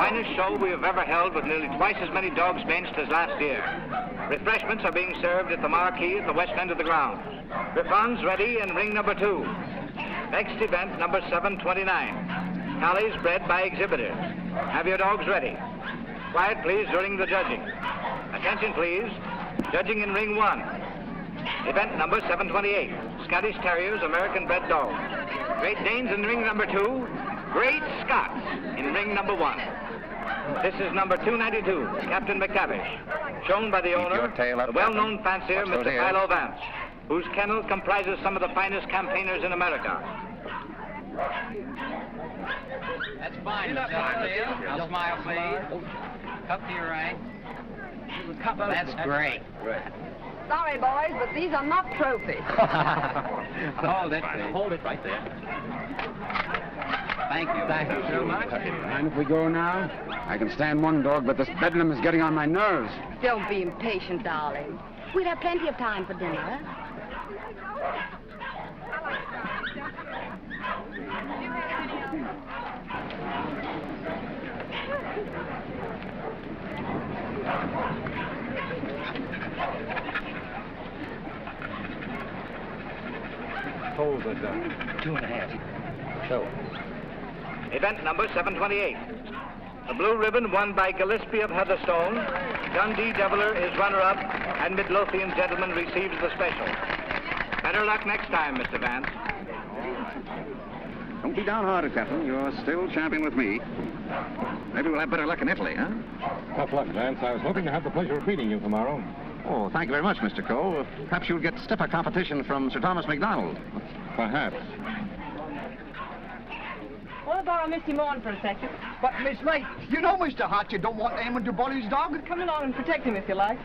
finest show we have ever held with nearly twice as many dogs benched as last year. Refreshments are being served at the marquee at the west end of the ground. Griffons ready in ring number 2. Next event, number 729. Tallies bred by exhibitors. Have your dogs ready. Quiet, please, during the judging. Attention, please. Judging in ring 1. Event number 728. Scottish Terriers, American bred dogs. Great Danes in ring number 2. Great Scots in ring number 1. This is number 292, Captain McTavish, shown by the owner, the well-known fancier, Mr. Philo Vance, whose kennel comprises some of the finest campaigners in America. That's fine, Mr. Smile, please. Cup to your right. That's great. Sorry, boys, but these are not trophies. Hold it. Hold it right there. Thank you. Thank you so much. Mind if we go now? I can stand one dog, but this bedlam is getting on my nerves. Don't be impatient, darling. We'll have plenty of time for dinner. Hold it, 2.5. So. Event number 728. The blue ribbon won by Gillespie of Heatherstone. Dundee Deviler is runner-up, and Midlothian Gentleman receives the special. Better luck next time, Mr. Vance. Don't be downhearted, Captain. You're still champion with me. Maybe we'll have better luck in Italy, huh? Tough luck, Vance. I was hoping to have the pleasure of meeting you tomorrow. Oh, thank you very much, Mr. Coe. Perhaps you'll get stiffer competition from Sir Thomas MacDonald. Perhaps. Want to borrow Misty Morn for a second? But, Miss May, you know, Mr. Hart, you don't want Eamon to bully his dog. Come along and protect him if you like.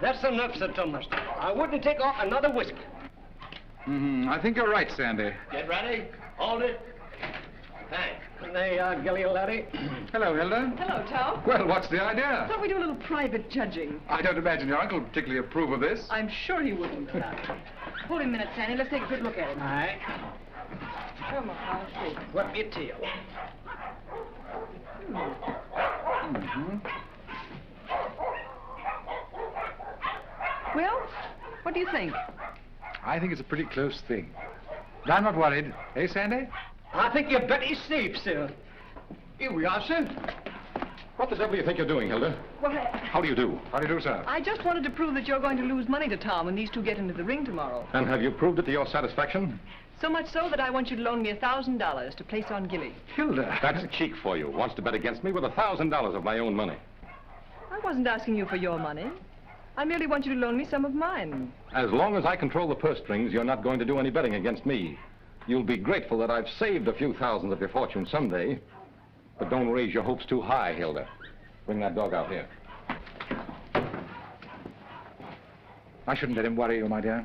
That's enough, Sir Thomas. I wouldn't take off another whisk. I think you're right, Sandy. Get ready. Hold it. Thanks. There you are, Gilly, laddie. Hello, Hilda. Hello, Tom. Well, what's the idea? Thought we'd do a little private judging. I don't imagine your uncle would particularly approve of this. I'm sure he wouldn't. Hold him a minute, Sandy. Let's take a good look at him. All right. Come on, I'll see. Whip your tail. Well, what do you think? I think it's a pretty close thing. But I'm not worried. Eh, Sandy? I think you bet he's safe, sir. Here we are, sir. What the devil do you think you're doing, Hilda? Well, How do you do? How do you do, sir? I just wanted to prove that you're going to lose money to Tom when these two get into the ring tomorrow. And have you proved it to your satisfaction? So much so that I want you to loan me $1,000 to place on Gilly. Hilda. That's cheek for you. Wants to bet against me with $1,000 of my own money. I wasn't asking you for your money. I merely want you to loan me some of mine. As long as I control the purse strings, you're not going to do any betting against me. You'll be grateful that I've saved a few thousands of your fortune someday. But don't raise your hopes too high, Hilda. Bring that dog out here. I shouldn't let him worry you, my dear.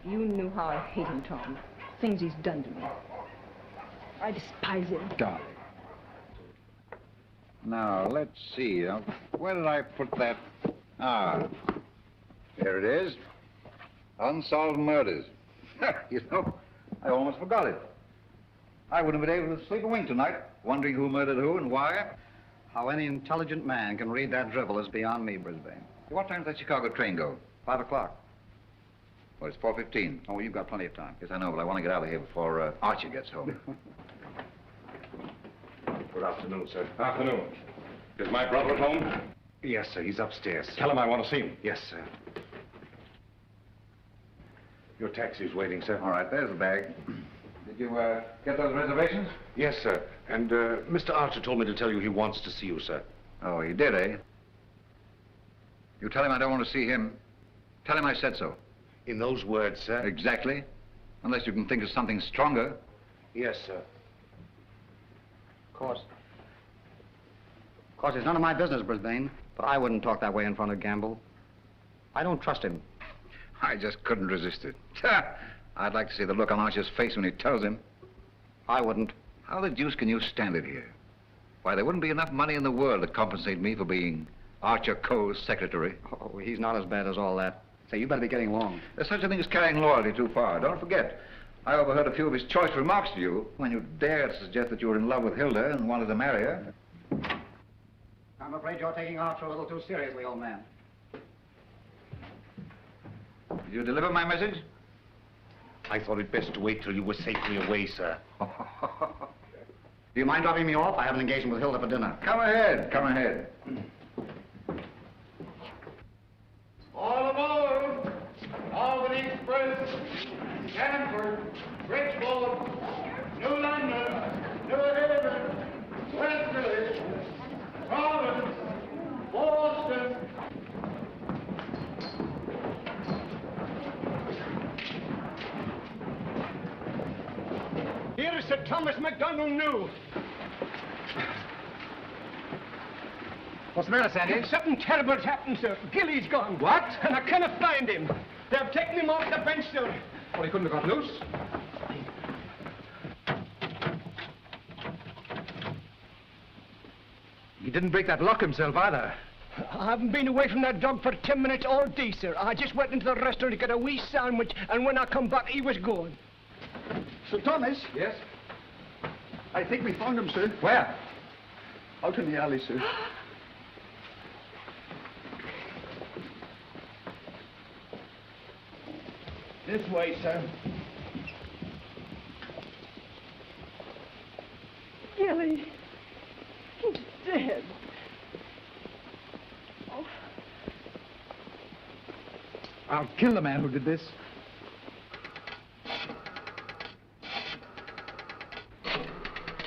You knew how I hate him, Tom. Things he's done to me. I despise him. Darling. Now, let's see. Where did I put that? Ah, here it is. Unsolved murders. You know, I almost forgot it. I wouldn't have been able to sleep a wink tonight, wondering who murdered who and why. How any intelligent man can read that drivel is beyond me, Brisbane. What time does that Chicago train go? 5 o'clock. Well, it's 4:15. Oh, you've got plenty of time. Yes, I know, but I want to get out of here before Archie gets home. Good afternoon, sir. Afternoon. Is my brother at home? Yes, sir. He's upstairs. Tell him I want to see him. Yes, sir. Your taxi's waiting, sir. All right, there's the bag. Did you get those reservations? Yes, sir. And Mr. Archer told me to tell you he wants to see you, sir. Oh, he did, eh? You tell him I don't want to see him. Tell him I said so. In those words, sir? Exactly. Unless you can think of something stronger. Yes, sir. Of course, it's none of my business, Brisbane. But I wouldn't talk that way in front of Gamble. I don't trust him. I just couldn't resist it. I'd like to see the look on Archer's face when he tells him. I wouldn't. How the deuce can you stand it here? Why, there wouldn't be enough money in the world to compensate me for being Archer Coe's secretary. Oh, he's not as bad as all that. Say, you better be getting along. There's such a thing as carrying loyalty too far. Don't forget, I overheard a few of his choice remarks to you when you dared to suggest that you were in love with Hilda and wanted to marry her. I'm afraid you're taking Archer a little too seriously, old man. Did you deliver my message? I thought it best to wait till you were safely away, sir. Do you mind dropping me off? I have an engagement with Hilda for dinner. Come ahead, come ahead. All aboard! Albany Express, Stanford, Bridgeport, New London, New Haven, Westbury, Providence, Boston. Here is Sir Thomas MacDonald New. What's the matter, Sandy? Something terrible's happened, sir. Gilly's gone. What? And I cannot find him. They've taken him off the bench, sir. Well, he couldn't have got loose. He didn't break that lock himself either. I haven't been away from that dog for 10 minutes all day, sir. I just went into the restaurant to get a wee sandwich, and when I come back, he was gone. Sir Thomas? Yes? I think we found him, sir. Where? Out in the alley, sir. This way, sir. Gilly, he's dead. Oh. I'll kill the man who did this.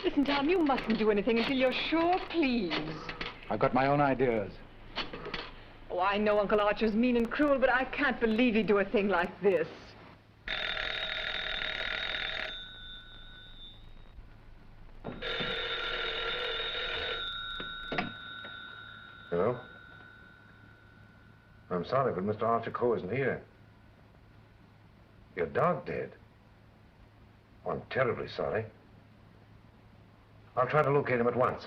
Listen, Tom, you mustn't do anything until you're sure, please. I've got my own ideas. Oh, I know Uncle Archer's mean and cruel, but I can't believe he'd do a thing like this. Hello? I'm sorry, but Mr. Archer Coe isn't here. Your dog dead? Oh, I'm terribly sorry. I'll try to locate him at once.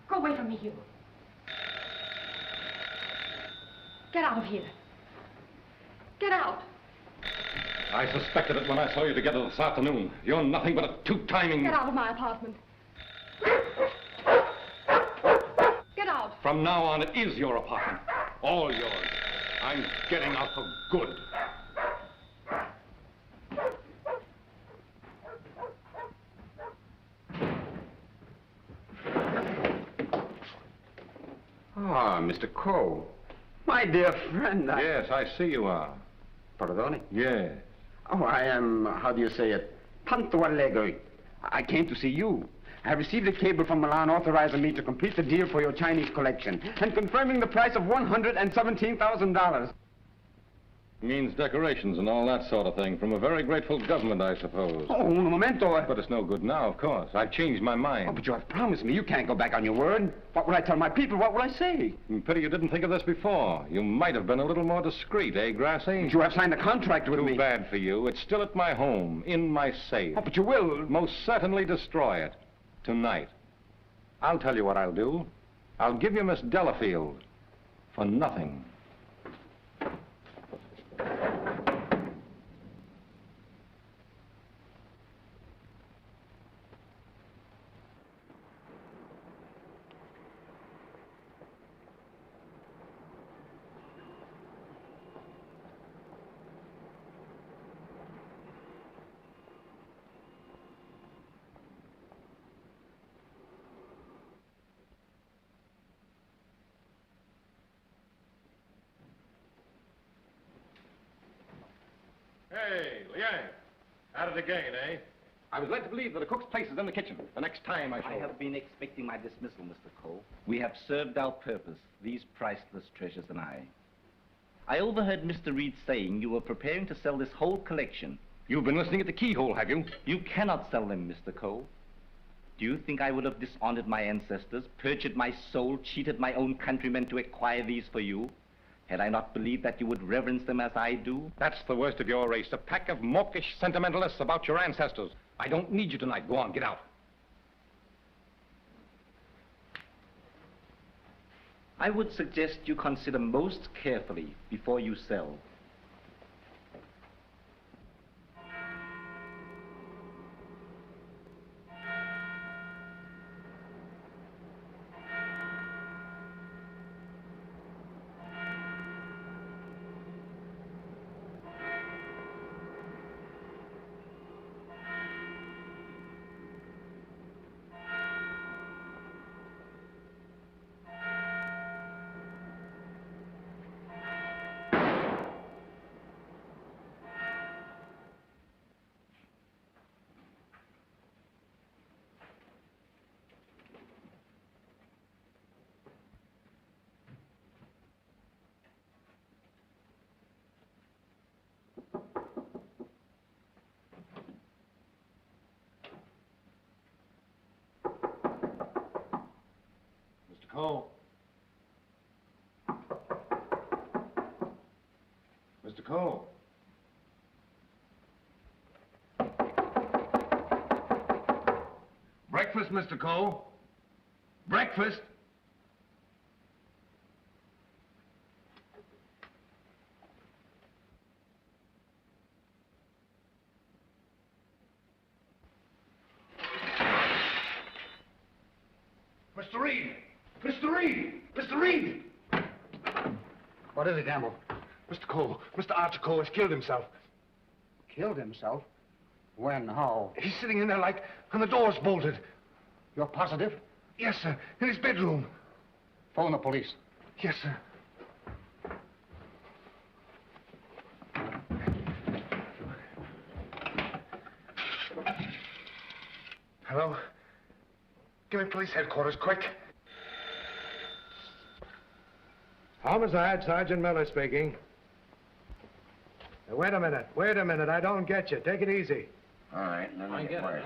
Go away from me, Hugh. Get out of here. Get out. I suspected it when I saw you together this afternoon. You're nothing but a two-timing... Get out of my apartment. Get out. From now on, it is your apartment. All yours. I'm getting out for good. Ah, Mr. Coe. My dear friend, Yes, I see you are. Pardon? Yes. Oh, I am, how do you say it? Tanto allegro. I came to see you. I have received a cable from Milan authorizing me to complete the deal for your Chinese collection and confirming the price of $117,000. Means decorations and all that sort of thing from a very grateful government, I suppose. Oh, un momento. But it's no good now, of course. I've changed my mind. Oh, but you have promised me. You can't go back on your word. What would I tell my people? What would I say? Pity you didn't think of this before. You might have been a little more discreet, eh, Grassy? But you have signed a contract with me. Too bad for you. It's still at my home, in my safe. Oh, but you will. Most certainly destroy it. Tonight. I'll tell you what I'll do. I'll give you Miss Delafield for nothing. Hey, Liang. At it again, eh? I was led to believe that a cook's place is in the kitchen. The next time I shall... I have been expecting my dismissal, Mr. Coe. We have served our purpose, these priceless treasures and I overheard Mr. Reed saying you were preparing to sell this whole collection. You've been listening at the keyhole, have you? You cannot sell them, Mr. Coe. Do you think I would have dishonored my ancestors, perjured my soul, cheated my own countrymen to acquire these for you? Had I not believed that you would reverence them as I do? That's the worst of your race, a pack of mawkish sentimentalists about your ancestors. I don't need you tonight. Go on, get out. I would suggest you consider most carefully before you sell. Coe. Mr. Coe. Breakfast, Mr. Coe. Breakfast. Mr. Reed! Mr. Reed! Mr. Reed! What is it, Gamble? Mr. Coe, Mr. Archer Coe has killed himself. Killed himself? When? How? He's sitting in there like, and the door's bolted. You're positive? Yes, sir, in his bedroom. Phone the police. Yes, sir. Hello? Give me police headquarters, quick. Homicide, Sergeant Miller speaking. Now, wait a minute, I don't get you. Take it easy. All right, let me get worse.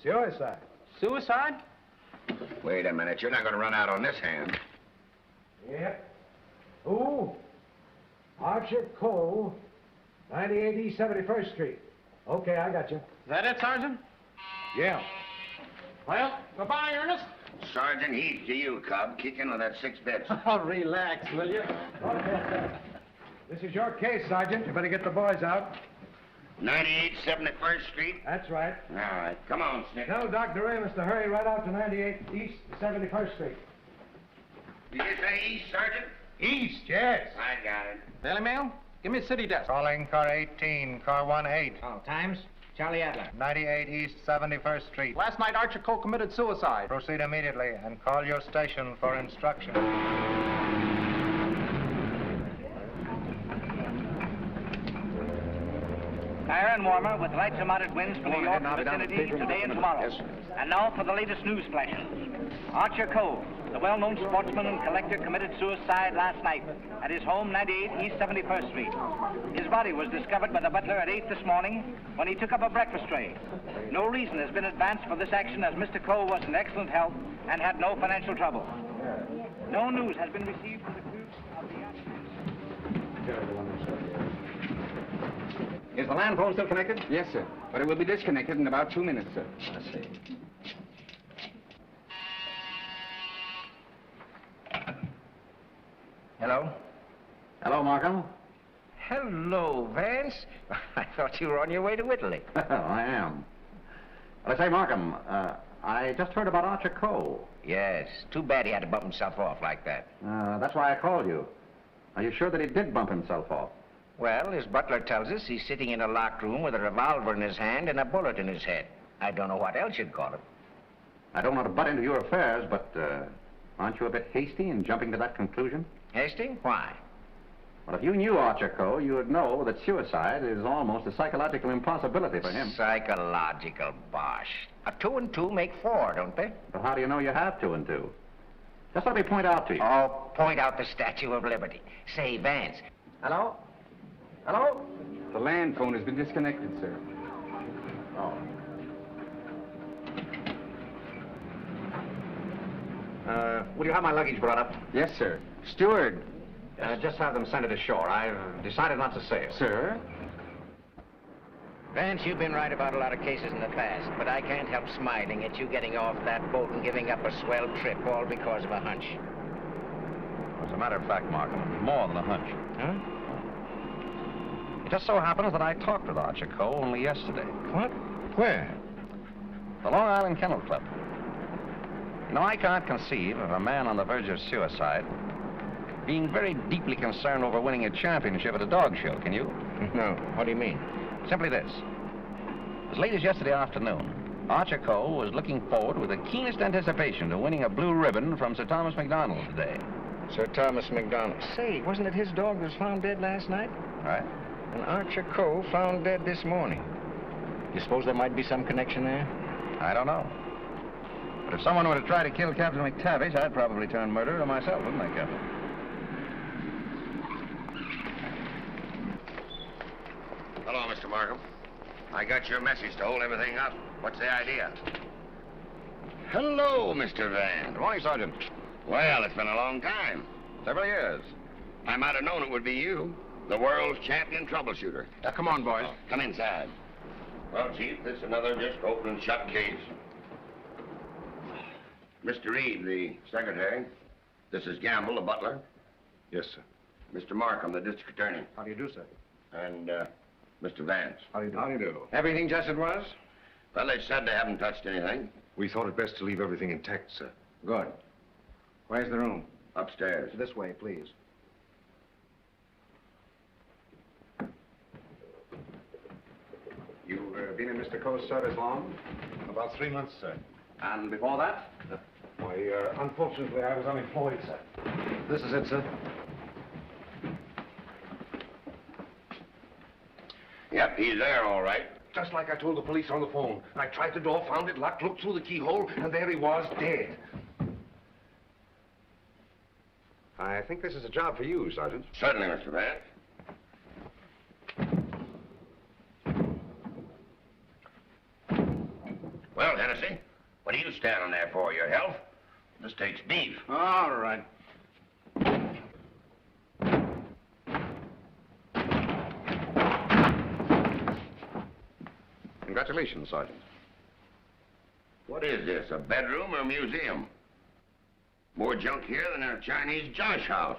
Suicide. Suicide? Wait a minute, you're not going to run out on this hand. Yep. Who? Archer Coe, 98 East 71st Street. Okay, I got you. Is that it, Sergeant? Yeah. Well, goodbye, Ernest. Sergeant, he's to you, Cub. Kick in with that 6 bits. Oh, relax, will you? This is your case, Sergeant. You better get the boys out. 98 71st Street? That's right. All right, come on, Snick. Tell Dr. Amos to hurry right out to 98 East 71st Street. Did you say east, Sergeant? East, yes. I got it. Daily Mail? Give me a city desk. Calling car 18, car 18. Oh, times? Charlie Adler. 98 East 71st Street. Last night, Archer Coe committed suicide. Proceed immediately and call your station for instruction. Fire and warmer with lights and moderate winds for New York vicinity today and tomorrow. Yes, sir. And now for the latest news flashes. Archer Coe, the well-known sportsman and collector, committed suicide last night at his home, 98 East 71st Street. His body was discovered by the butler at 8 this morning when he took up a breakfast tray. No reason has been advanced for this action as Mr. Coe was in excellent health and had no financial trouble. No news has been received from the crew of the... Is the land phone still connected? Yes, sir. But it will be disconnected in about 2 minutes, sir. I see. Hello? Hello, Markham. Hello, Vance. I thought you were on your way to Italy. I am. Well, I say, Markham, I just heard about Archer Coe. Yes, too bad he had to bump himself off like that. That's why I called you. Are you sure that he did bump himself off? Well, his butler tells us he's sitting in a locked room with a revolver in his hand and a bullet in his head. I don't know what else you'd call it. I don't want to butt into your affairs, but aren't you a bit hasty in jumping to that conclusion? Hasty? Why? Well, if you knew Archer Coe, you would know that suicide is almost a psychological impossibility for him. Psychological bosh. 2 and 2 make 4, don't they? But how do you know you have 2 and 2? Just let me point out to you. Oh, point out the Statue of Liberty. Say, Vance. Hello? Hello? The land phone has been disconnected, sir. Oh. Will you have my luggage brought up? Yes, sir. Steward, Just have them send it ashore. I've decided not to sail. Sir? Vance, you've been right about a lot of cases in the past, but I can't help smiling at you getting off that boat and giving up a swell trip, all because of a hunch. As a matter of fact, Markham, it's more than a hunch. Huh? It just so happens that I talked with Archer Coe only yesterday. What? Where? The Long Island Kennel Club. You know, I can't conceive of a man on the verge of suicide being very deeply concerned over winning a championship at a dog show, can you? No. What do you mean? Simply this. As late as yesterday afternoon, Archer Coe was looking forward with the keenest anticipation to winning a blue ribbon from Sir Thomas MacDonald today. Sir Thomas MacDonald. Say, wasn't it his dog that was found dead last night? Right. And Archer Coe found dead this morning. You suppose there might be some connection there? I don't know. But if someone were to try to kill Captain McTavish, I'd probably turn murderer myself, wouldn't I, Captain? Hello, Mr. Markham. I got your message to hold everything up. What's the idea? Hello, Mr. Vance. Good morning, Sergeant. Well, it's been a long time. Several years. I might have known it would be you, the world's champion troubleshooter. Come on, boys. Come inside. Well, Chief, this is another just open and shut case. Mr. Reed, the secretary. This is Gamble, the butler. Yes, sir. Mr. Markham, the district attorney. How do you do, sir? And, Mr. Vance. How do you do? How do you do? Everything just as it was? Well, they said they haven't touched anything. We thought it best to leave everything intact, sir. Good. Where's the room? Upstairs. This way, please. You've been in Mr. Coe's service long? About 3 months, sir. And before that? Why, unfortunately, I was unemployed, sir. This is it, sir. Yep, he's there, all right. Just like I told the police on the phone. I tried the door, found it locked, looked through the keyhole, and there he was, dead. I think this is a job for you, Sergeant. Certainly, Mr. Vance. Well, Hennessy, what are you standing there for? Your health? This takes beef. All right. Congratulations, Sergeant. What is this, a bedroom or a museum? More junk here than in a Chinese josh house.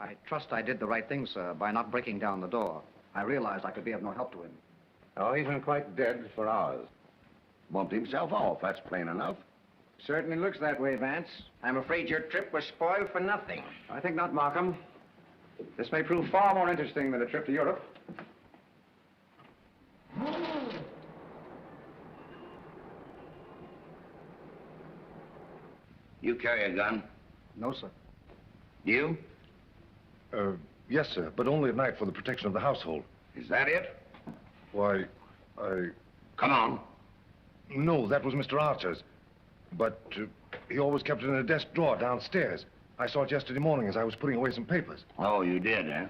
I trust I did the right thing, sir, by not breaking down the door. I realized I could be of no help to him. Oh, he's been quite dead for hours. Bumped himself off, that's plain enough. Certainly looks that way, Vance. I'm afraid your trip was spoiled for nothing. I think not, Markham. This may prove far more interesting than a trip to Europe. You carry a gun? No, sir. You? Yes, sir, but only at night for the protection of the household. Is that it? Why, Come on. No, that was Mr. Archer's. But he always kept it in a desk drawer downstairs. I saw it yesterday morning as I was putting away some papers. Oh, you did, eh?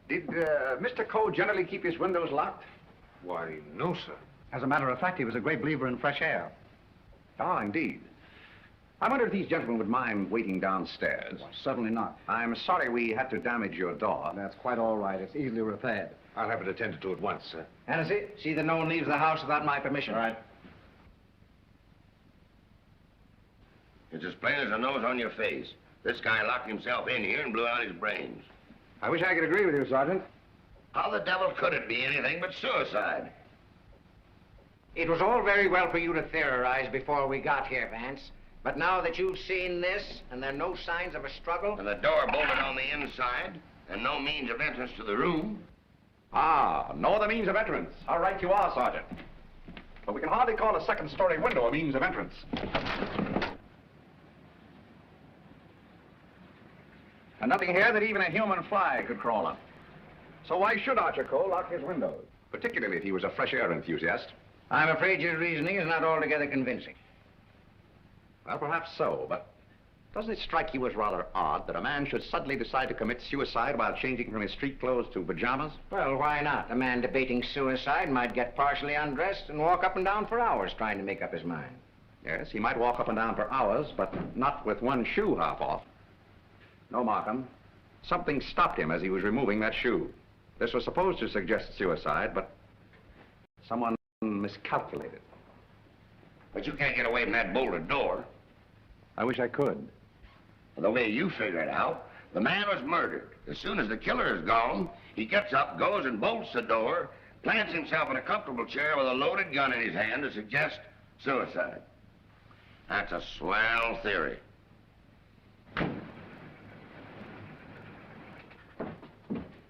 Did Mr. Coe generally keep his windows locked? Why, no, sir. As a matter of fact, he was a great believer in fresh air. Ah, indeed. I wonder if these gentlemen would mind waiting downstairs. Well, certainly not. I'm sorry we had to damage your door. That's quite all right. It's easily repaired. I'll have it attended to at once, sir. Hennessy, see that no one leaves the house without my permission. All right. It's as plain as the nose on your face. This guy locked himself in here and blew out his brains. I wish I could agree with you, Sergeant. How the devil could it be anything but suicide? It was all very well for you to theorize before we got here, Vance. But now that you've seen this, and there are no signs of a struggle... And the door bolted on the inside, and no means of entrance to the room... Ah, no other means of entrance. How right you are, Sergeant. But we can hardly call a second-story window a means of entrance. And nothing here that even a human fly could crawl on. So why should Archer Coe lock his windows? Particularly if he was a fresh air enthusiast. I'm afraid your reasoning is not altogether convincing. Well, perhaps so, but Doesn't it strike you as rather odd that a man should suddenly decide to commit suicide while changing from his street clothes to pajamas? Well, why not? A man debating suicide might get partially undressed and walk up and down for hours trying to make up his mind. Yes, he might walk up and down for hours, but not with one shoe half off. No, Markham. Something stopped him as he was removing that shoe. This was supposed to suggest suicide, but someone miscalculated. But you can't get away from that bolted door. I wish I could. The way you figure it out, the man was murdered. As soon as the killer is gone, he gets up, goes and bolts the door, plants himself in a comfortable chair with a loaded gun in his hand to suggest suicide. That's a swell theory.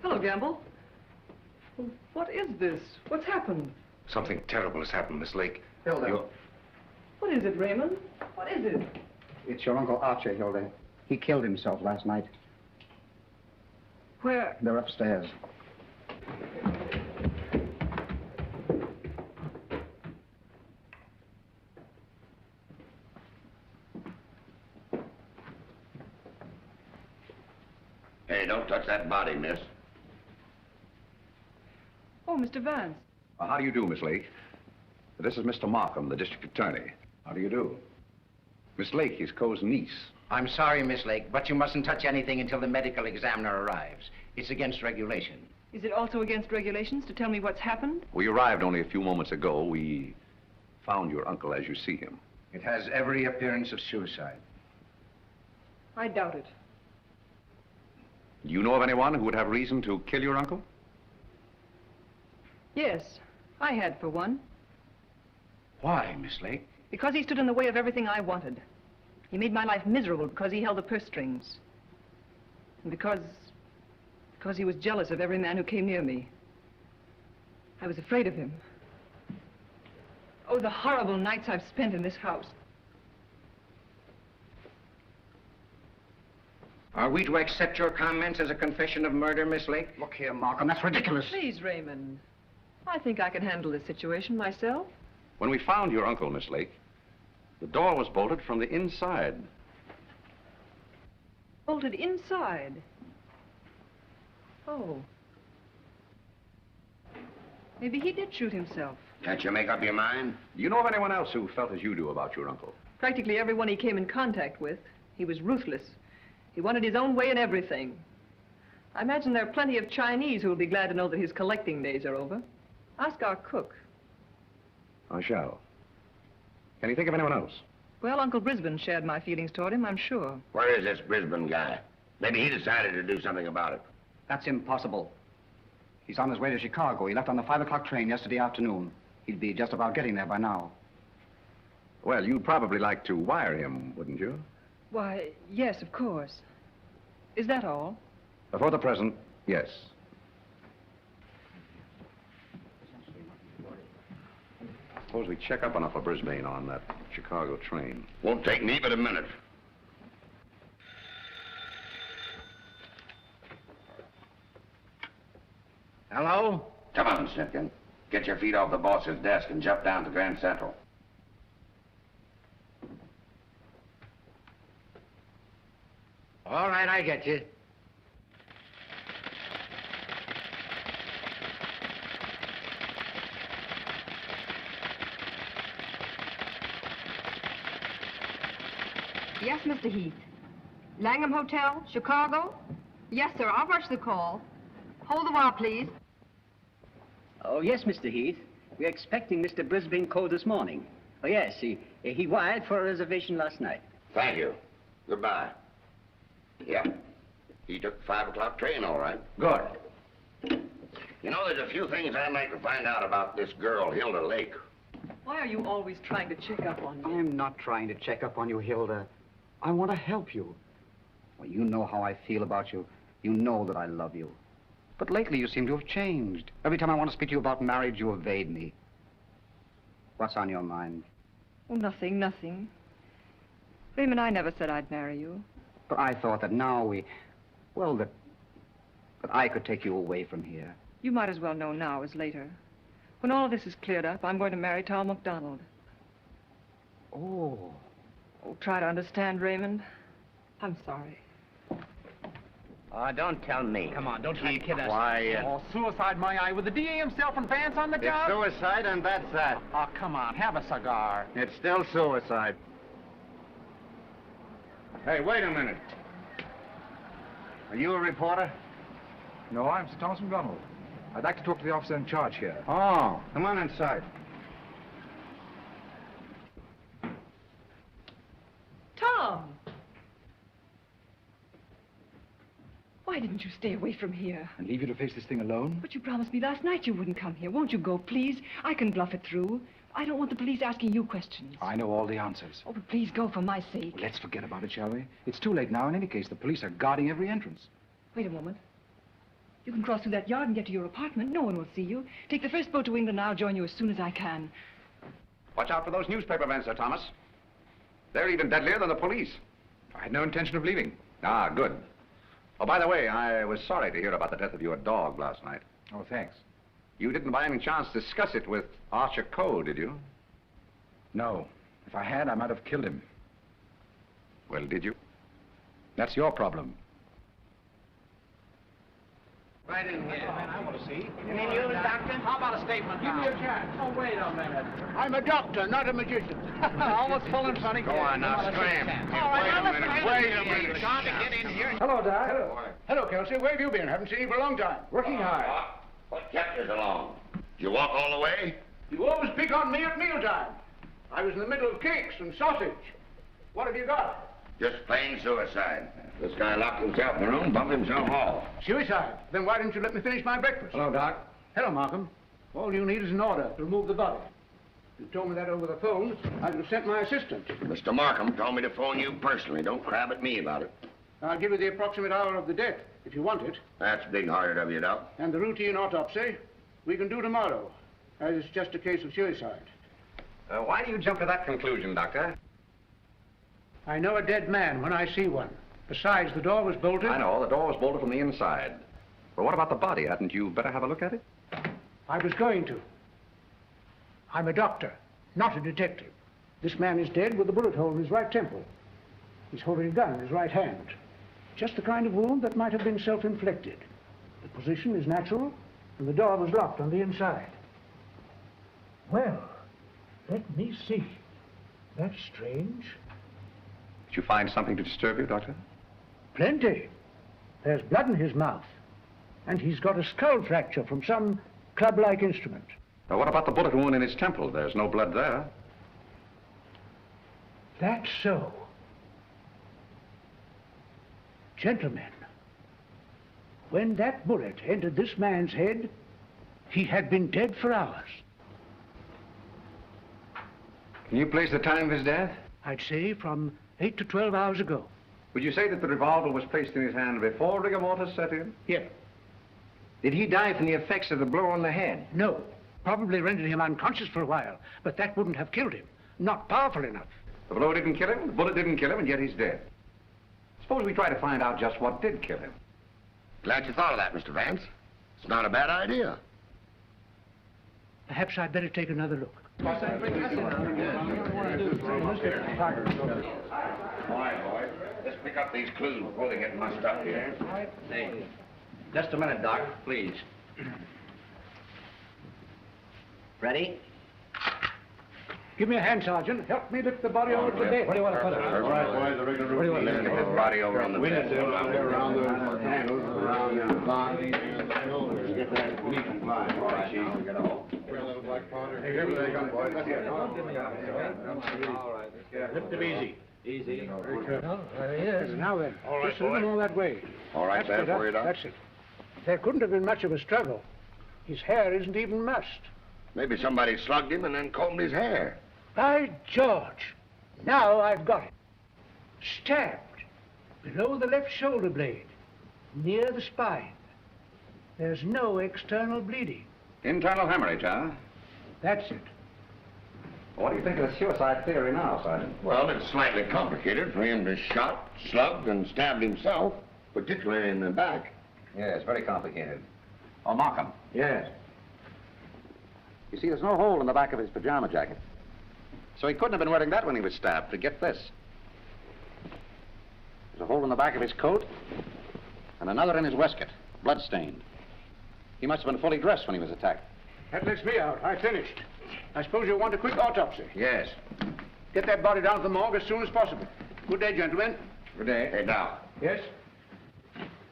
Hello, Gamble. What is this? What's happened? Something terrible has happened, Miss Lake. Hilda. What is it, Raymond? What is it? It's your Uncle Archie, Hilda. He killed himself last night. Where? They're upstairs. Hey, don't touch that body, miss. Oh, Mr. Vance. How do you do, Miss Lake? This is Mr. Markham, the district attorney. How do you do? Miss Lake is Coe's niece. I'm sorry, Miss Lake, but you mustn't touch anything until the medical examiner arrives. It's against regulation. Is it also against regulations to tell me what's happened? We arrived only a few moments ago. We found your uncle as you see him. It has every appearance of suicide. I doubt it. Do you know of anyone who would have reason to kill your uncle? Yes, I had for one. Why, Miss Lake? Because he stood in the way of everything I wanted. He made my life miserable because he held the purse strings. And because he was jealous of every man who came near me. I was afraid of him. Oh, the horrible nights I've spent in this house. Are we to accept your comments as a confession of murder, Miss Lake? Look here, Markham, that's ridiculous. Please, Raymond. I think I can handle this situation myself. When we found your uncle, Miss Lake, the door was bolted from the inside. Bolted inside? Oh. Maybe he did shoot himself. Can't you make up your mind? Do you know of anyone else who felt as you do about your uncle? Practically everyone he came in contact with. He was ruthless. He wanted his own way in everything. I imagine there are plenty of Chinese who will be glad to know that his collecting days are over. Ask our cook. I shall. Can you think of anyone else? Well, Uncle Brisbane shared my feelings toward him, I'm sure. Where is this Brisbane guy? Maybe he decided to do something about it. That's impossible. He's on his way to Chicago. He left on the 5 o'clock train yesterday afternoon. He'd be just about getting there by now. Well, you'd probably like to wire him, wouldn't you? Why, yes, of course. Is that all? For the present, yes. Suppose we check up enough for Brisbane on that Chicago train. Won't take me but a minute. Hello? Come on, Simpkin. Get your feet off the boss's desk and jump down to Grand Central. All right, I get you. Yes, Mr. Heath. Langham Hotel, Chicago? Yes, sir. I'll rush the call. Hold the wire, please. Oh, yes, Mr. Heath. We're expecting Mr. Brisbane Coe this morning. Oh, yes, he wired for a reservation last night. Thank you. Goodbye. Yeah. He took the 5 o'clock train, all right. Good. You know, there's a few things I'd like to find out about this girl, Hilda Lake. Why are you always trying to check up on me? I'm not trying to check up on you, Hilda. I want to help you. Well, you know how I feel about you. You know that I love you. But lately you seem to have changed. Every time I want to speak to you about marriage, you evade me. What's on your mind? Oh, nothing, nothing. Raymond, I never said I'd marry you. But I thought that now that I could take you away from here. You might as well know now as later. When all of this is cleared up, I'm going to marry Tom MacDonald. Oh. Oh, try to understand, Raymond. I'm sorry. Oh, don't tell me. Come on, don't try to kid us. quiet. Oh, suicide, my eye, with the DA himself and Vance on the job? It's suicide, and that's that. Oh, come on, have a cigar. It's still suicide. Hey, wait a minute. Are you a reporter? No, I'm Sir Thomas McDonald. I'd like to talk to the officer in charge here. Oh, come on inside. Tom! Why didn't you stay away from here? And leave you to face this thing alone? But you promised me last night you wouldn't come here. Won't you go, please? I can bluff it through. I don't want the police asking you questions. I know all the answers. Oh, but please go for my sake. Well, let's forget about it, shall we? It's too late now in any case. The police are guarding every entrance. Wait a moment. You can cross through that yard and get to your apartment. No one will see you. Take the first boat to England and I'll join you as soon as I can. Watch out for those newspaper men, Sir Thomas. They're even deadlier than the police. I had no intention of leaving. Ah, good. Oh, by the way, I was sorry to hear about the death of your dog last night. Oh, thanks. You didn't by any chance discuss it with Archer Coe, did you? No. If I had, I might have killed him. Well, did you? That's your problem. Right in here. I want to see. Any news, Doctor? How about a statement? Give me a chance. Oh, wait a minute. I'm a doctor, not a magician. Almost full and funny. Go on now, scram. All right, now Wait a minute. wait a minute. Trying to get in here. Hello, Doc. Hello, Kelsey. Where have you been? Haven't seen you for a long time. Working hard. What kept you so long? Did you walk all the way? You always pick on me at mealtime. I was in the middle of cakes and sausage. What have you got? Just plain suicide. This guy locked himself in the room, bumped himself off. Suicide. Then why didn't you let me finish my breakfast? Hello, Doc. Hello, Markham. All you need is an order to remove the body. If you told me that over the phone, I'd have sent my assistant. Mr. Markham told me to phone you personally. Don't crab at me about it. I'll give you the approximate hour of the death, if you want it. That's big-hearted of you, Doc. And the routine autopsy, we can do tomorrow, as it's just a case of suicide. Why do you jump to that conclusion, Doctor? I know a dead man when I see one. Besides, the door was bolted. I know, the door was bolted from the inside. But what about the body? Hadn't you better have a look at it? I was going to. I'm a doctor, not a detective. This man is dead with a bullet hole in his right temple. He's holding a gun in his right hand. Just the kind of wound that might have been self-inflicted. The position is natural, and the door was locked on the inside. Well, let me see. That's strange. Did you find something to disturb you, Doctor? Plenty. There's blood in his mouth. And he's got a skull fracture from some club-like instrument. Now, what about the bullet wound in his temple? There's no blood there. That's so. Gentlemen, when that bullet entered this man's head, he had been dead for hours. Can you place the time of his death? I'd say from 8 to 12 hours ago. Would you say that the revolver was placed in his hand before rigor mortis set in? Yeah. Did he die from the effects of the blow on the head? No. Probably rendered him unconscious for a while, but that wouldn't have killed him. Not powerful enough. The blow didn't kill him, the bullet didn't kill him, and yet he's dead. Suppose we try to find out just what did kill him. Glad you thought of that, Mr. Vance. It's not a bad idea. Perhaps I'd better take another look. All right, boys. Let's pick up these clues before they get mussed up here. Hey, just a minute, Doc, please. Ready? Give me a hand, Sergeant. Help me lift the body over to the bed. Where do you want to put it? All right, boys, the regular routine. Let's get this body over on the bed. Around the handles, around the body. Let's get that meat and fly. All right, Chief. Get off. Hey, here they come, boys. Let's get it. All right. Lift him easy. Easy. Now then, just a little more that way. All right, That's there for you, Doc. That's it. There couldn't have been much of a struggle. His hair isn't even mussed. Maybe somebody slugged him and then combed his hair. By George, now I've got it. Stabbed below the left shoulder blade, near the spine. There's no external bleeding. Internal hemorrhage, huh? That's it. What do you think of the suicide theory now, Sergeant? Well, it's slightly complicated for him to shot, slugged, and stabbed himself, particularly in the back. Yes, very complicated. Oh, Markham. Yes. You see, there's no hole in the back of his pajama jacket. So he couldn't have been wearing that when he was stabbed. Forget this. There's a hole in the back of his coat and another in his waistcoat, blood-stained. He must have been fully dressed when he was attacked. That lets me out. I finished. I suppose you'll want a quick autopsy. Yes. Get that body down to the morgue as soon as possible. Good day, gentlemen. Good day. Hey, Doc. Yes?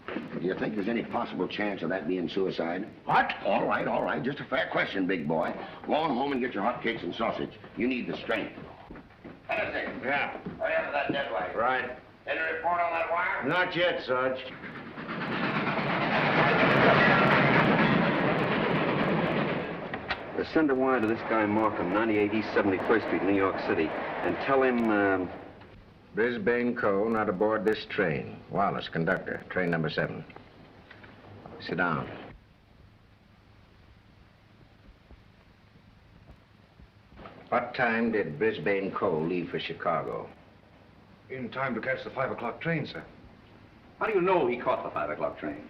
Do you think there's any possible chance of that being suicide? What? All right. Just a fair question, big boy. Go on home and get your hotcakes and sausage. You need the strength. Tennessee. Yeah. Hurry up with that dead weight. Right. Any report on that wire? Not yet, Sarge. Send a wire to this guy Markham, 98 East 71st Street, New York City, and tell him, Brisbane Coe, not aboard this train. Wallace, conductor, train number 7. Sit down. What time did Brisbane Coe leave for Chicago? In time to catch the 5 o'clock train, sir. How do you know he caught the 5 o'clock train?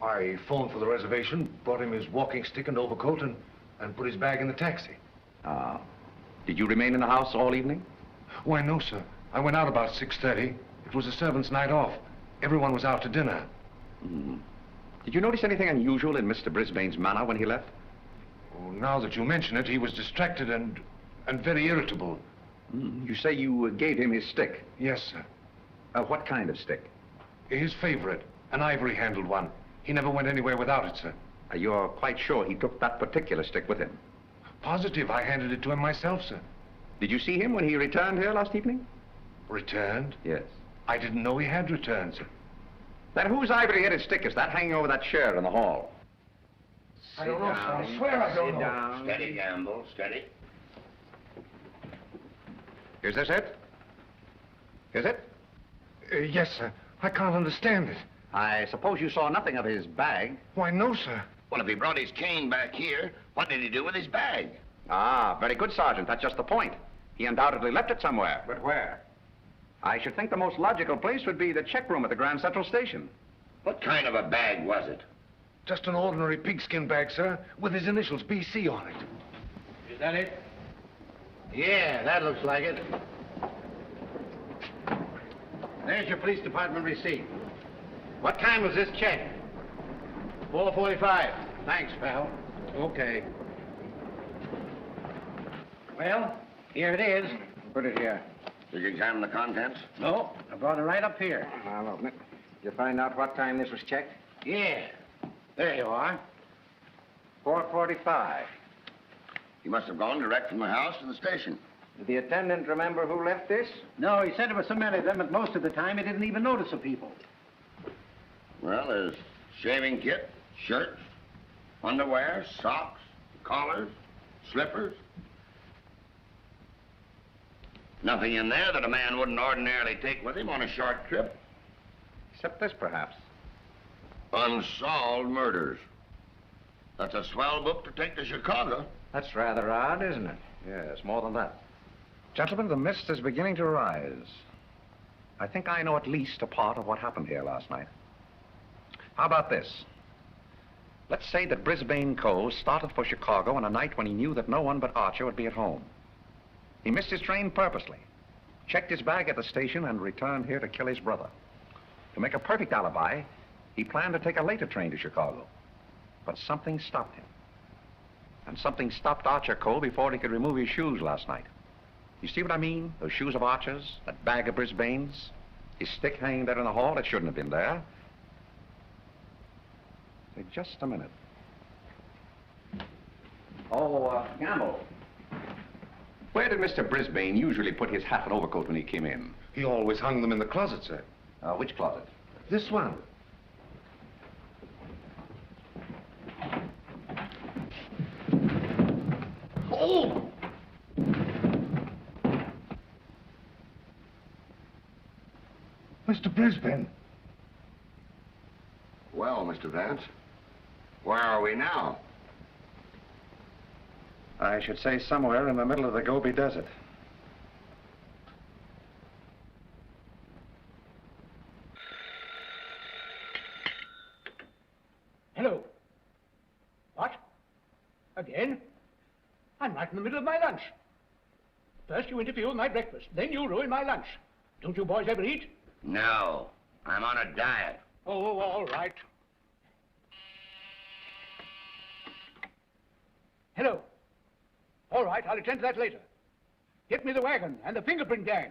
I phoned for the reservation, brought him his walking stick and overcoat, and put his bag in the taxi. Ah. Did you remain in the house all evening? Why, no, sir. I went out about 6:30. It was a servant's night off. Everyone was out to dinner. Mm. Did you notice anything unusual in Mr. Brisbane's manner when he left? Oh, now that you mention it, he was distracted and very irritable. Mm. You say you gave him his stick? Yes, sir. What kind of stick? His favorite, an ivory-handled one. He never went anywhere without it, sir. You're quite sure he took that particular stick with him? Positive. I handed it to him myself, sir. Did you see him when he returned here last evening? Returned? Yes. I didn't know he had returned, sir. Then whose ivory-headed stick is that hanging over that chair in the hall? I don't know, sir. I swear I don't know. Down. Steady, Gamble, steady. Is this it? Is it? Yes, sir. I can't understand it. I suppose you saw nothing of his bag? Why, no, sir. Well, if he brought his cane back here, what did he do with his bag? Ah, very good, Sergeant. That's just the point. He undoubtedly left it somewhere. But where? I should think the most logical place would be the check room at the Grand Central Station. What kind of a bag was it? Just an ordinary pigskin bag, sir, with his initials, BC, on it. Is that it? Yeah, that looks like it. There's your police department receipt. What time was this check? 4:45. Thanks, pal. Okay. Well, here it is. Put it here. Did you examine the contents? No, I brought it right up here. I'll open it. Did you find out what time this was checked? Yeah. There you are. 4:45. He must have gone direct from the house to the station. Did the attendant remember who left this? No, he said there were so many of them, and most of the time he didn't even notice the people. Well, there's shaving kit, shirts, underwear, socks, collars, slippers. Nothing in there that a man wouldn't ordinarily take with him on a short trip. Except this, perhaps. Unsolved Murders. That's a swell book to take to Chicago. That's rather odd, isn't it? Yes, more than that. Gentlemen, the mist is beginning to rise. I think I know at least a part of what happened here last night. How about this? Let's say that Brisbane Coe started for Chicago on a night when he knew that no one but Archer would be at home. He missed his train purposely, checked his bag at the station, and returned here to kill his brother. To make a perfect alibi, he planned to take a later train to Chicago. But something stopped him. And something stopped Archer Coe before he could remove his shoes last night. You see what I mean? Those shoes of Archer's, that bag of Brisbane's, his stick hanging there in the hall, it shouldn't have been there. Say, just a minute. Oh, Gamble. Where did Mr. Brisbane usually put his hat and overcoat when he came in? He always hung them in the closet, sir. Which closet? This one. Oh! Mr. Brisbane. Well, Mr. Vance, where are we now? I should say somewhere in the middle of the Gobi Desert. Hello. What? Again? I'm right in the middle of my lunch. First you interfere with my breakfast, then you ruin my lunch. Don't you boys ever eat? No, I'm on a diet. Oh, all right. Hello. All right, I'll attend to that later. Get me the wagon and the fingerprint gang.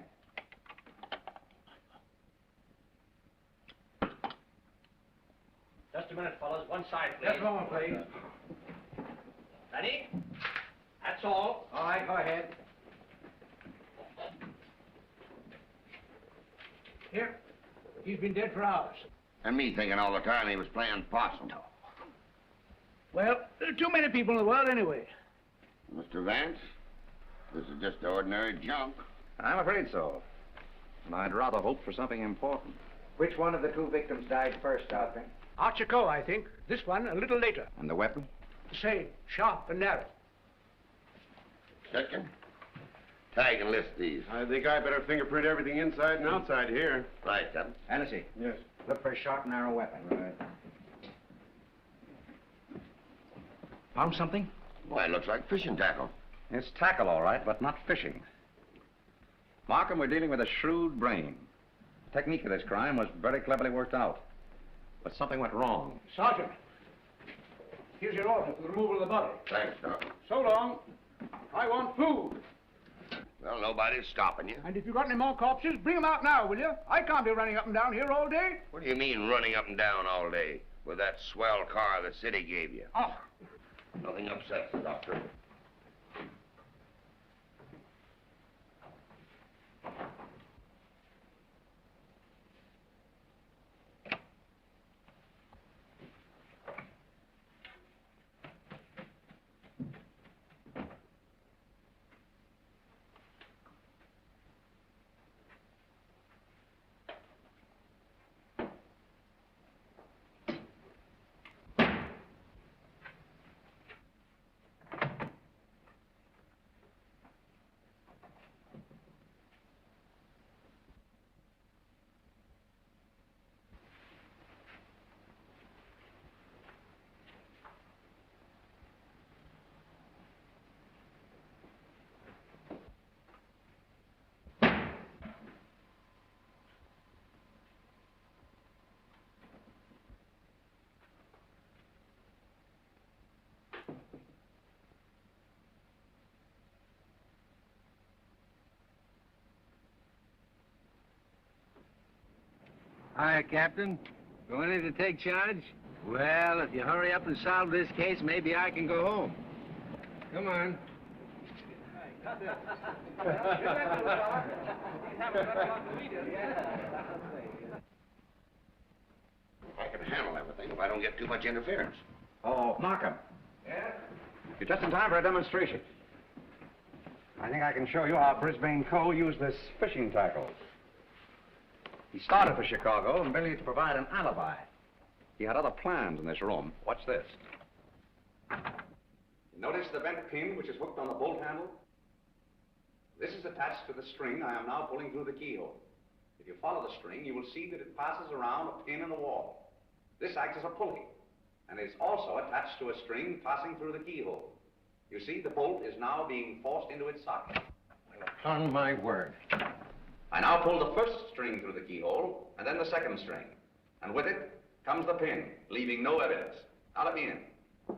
Just a minute, fellas. One side, please. Just a moment, please. Ready? That's all. All right, go ahead. Here. He's been dead for hours. And me thinking all the time he was playing possum. Well, there are too many people in the world anyway. Mr. Vance, this is just ordinary junk. I'm afraid so. And I'd rather hope for something important. Which one of the two victims died first, Archie? Archer Coe, I think. This one a little later. And the weapon? The same, sharp and narrow. Second, tag and list these. I think I better fingerprint everything inside and outside here. Right, Captain. Hennessy. Yes. Look for a sharp, narrow weapon. Right. Found something? Why, it looks like fishing tackle. It's tackle, all right, but not fishing. Markham, we're dealing with a shrewd brain. The technique of this crime was very cleverly worked out. But something went wrong. Sergeant, here's your order for the removal of the body. Thanks, Doc. So long. I want food. Well, nobody's stopping you. And if you've got any more corpses, bring them out now, will you? I can't be running up and down here all day. What do you mean running up and down all day with that swell car the city gave you? Oh. Nothing upsets the doctor. Hi, Captain. Going in to take charge? Well, if you hurry up and solve this case, maybe I can go home. Come on. I can handle everything if I don't get too much interference. Oh, Markham. Yeah? You're just in time for a demonstration. I think I can show you how Brisbane Coe used this fishing tackle. He started for Chicago merely to provide an alibi. He had other plans in this room. Watch this. Notice the bent pin which is hooked on the bolt handle? This is attached to the string I am now pulling through the keyhole. If you follow the string, you will see that it passes around a pin in the wall. This acts as a pulley, and is also attached to a string passing through the keyhole. You see, the bolt is now being forced into its socket. Upon my word. I now pull the first string through the keyhole, and then the second string. And with it comes the pin, leaving no evidence. Now let me in.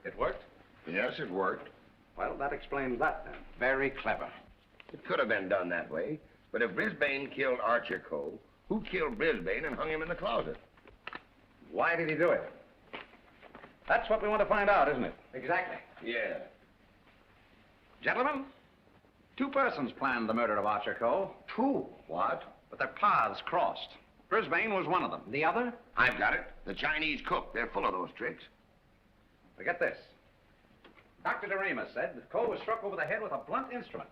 It worked? Yes, it worked. Well, that explains that then. Very clever. It could have been done that way, but if Brisbane killed Archer Coe, who killed Brisbane and hung him in the closet? Why did he do it? That's what we want to find out, isn't it? Exactly. Yeah. Gentlemen, two persons planned the murder of Archer Coe. Two? What? But their paths crossed. Brisbane was one of them. The other? I've got it. The Chinese cook. They're full of those tricks. Forget this. Dr. DeRamus said that Coe was struck over the head with a blunt instrument.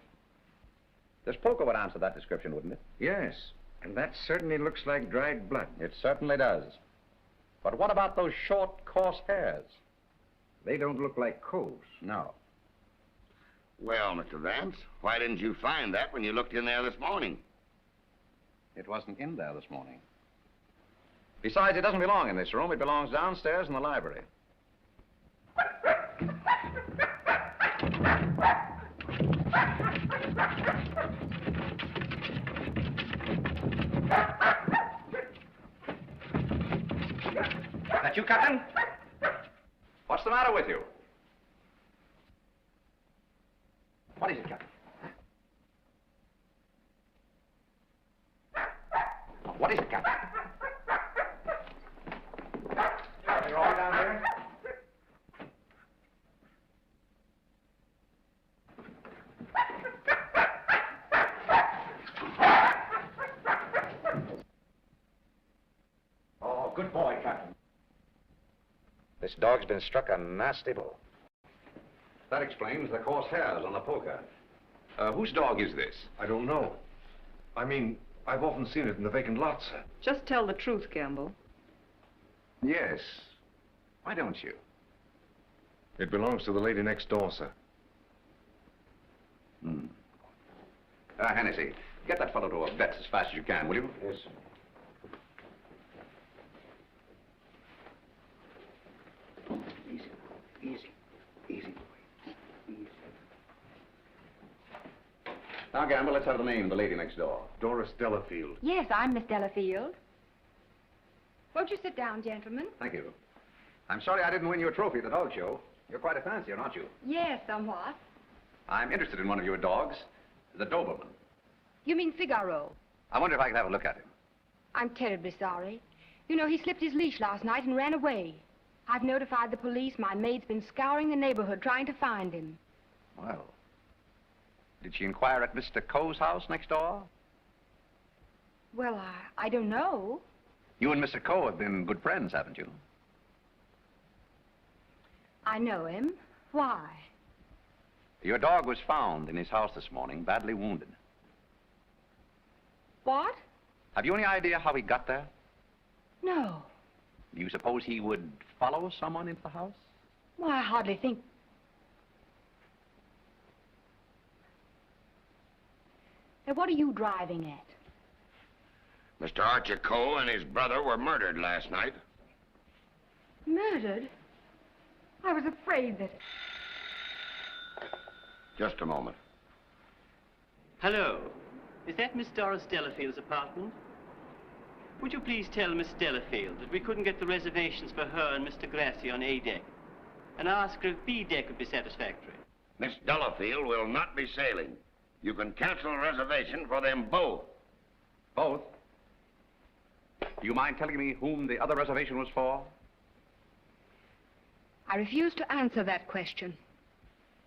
This poker would answer that description, wouldn't it? Yes. And that certainly looks like dried blood. It certainly does. But what about those short, coarse hairs? They don't look like Coe's. No. Well, Mr. Vance, why didn't you find that when you looked in there this morning? It wasn't in there this morning. Besides, it doesn't belong in this room. It belongs downstairs in the library. That you, Captain? What's the matter with you? What is it, Captain? What is it, Captain? You're all down here? Oh, good boy, Captain. This dog's been struck a nasty blow. That explains the coarse hairs on the poker. Whose dog is this? I don't know. I mean, I've often seen it in the vacant lots, sir. Just tell the truth, Campbell. Yes. Why don't you? It belongs to the lady next door, sir. Hmm. Hennessy, get that fellow to a vet as fast as you can, will you? Yes. Easy, easy, easy, boy. Easy. Now, Gamble, let's have the name of the lady next door. Doris Delafield. Yes, I'm Miss Delafield. Won't you sit down, gentlemen? Thank you. I'm sorry I didn't win you a trophy at the dog show. You're quite a fancier, aren't you? Yes, somewhat. I'm interested in one of your dogs, the Doberman. You mean Figaro? I wonder if I could have a look at him. I'm terribly sorry. You know, he slipped his leash last night and ran away. I've notified the police. My maid's been scouring the neighborhood trying to find him. Well, did she inquire at Mr. Coe's house next door? Well, I don't know. You and Mr. Coe have been good friends, haven't you? I know him. Why? Your dog was found in his house this morning, badly wounded. What? Have you any idea how he got there? No. Do you suppose he would follow someone into the house? Well, I hardly think... Now, what are you driving at? Mr. Archer Coe and his brother were murdered last night. Murdered? I was afraid that... Just a moment. Hello. Is that Miss Doris Delafield's apartment? Would you please tell Miss Delafield that we couldn't get the reservations for her and Mr. Grassy on A deck, and ask her if B deck would be satisfactory? Miss Delafield will not be sailing. You can cancel a reservation for them both. Both? Do you mind telling me whom the other reservation was for? I refuse to answer that question.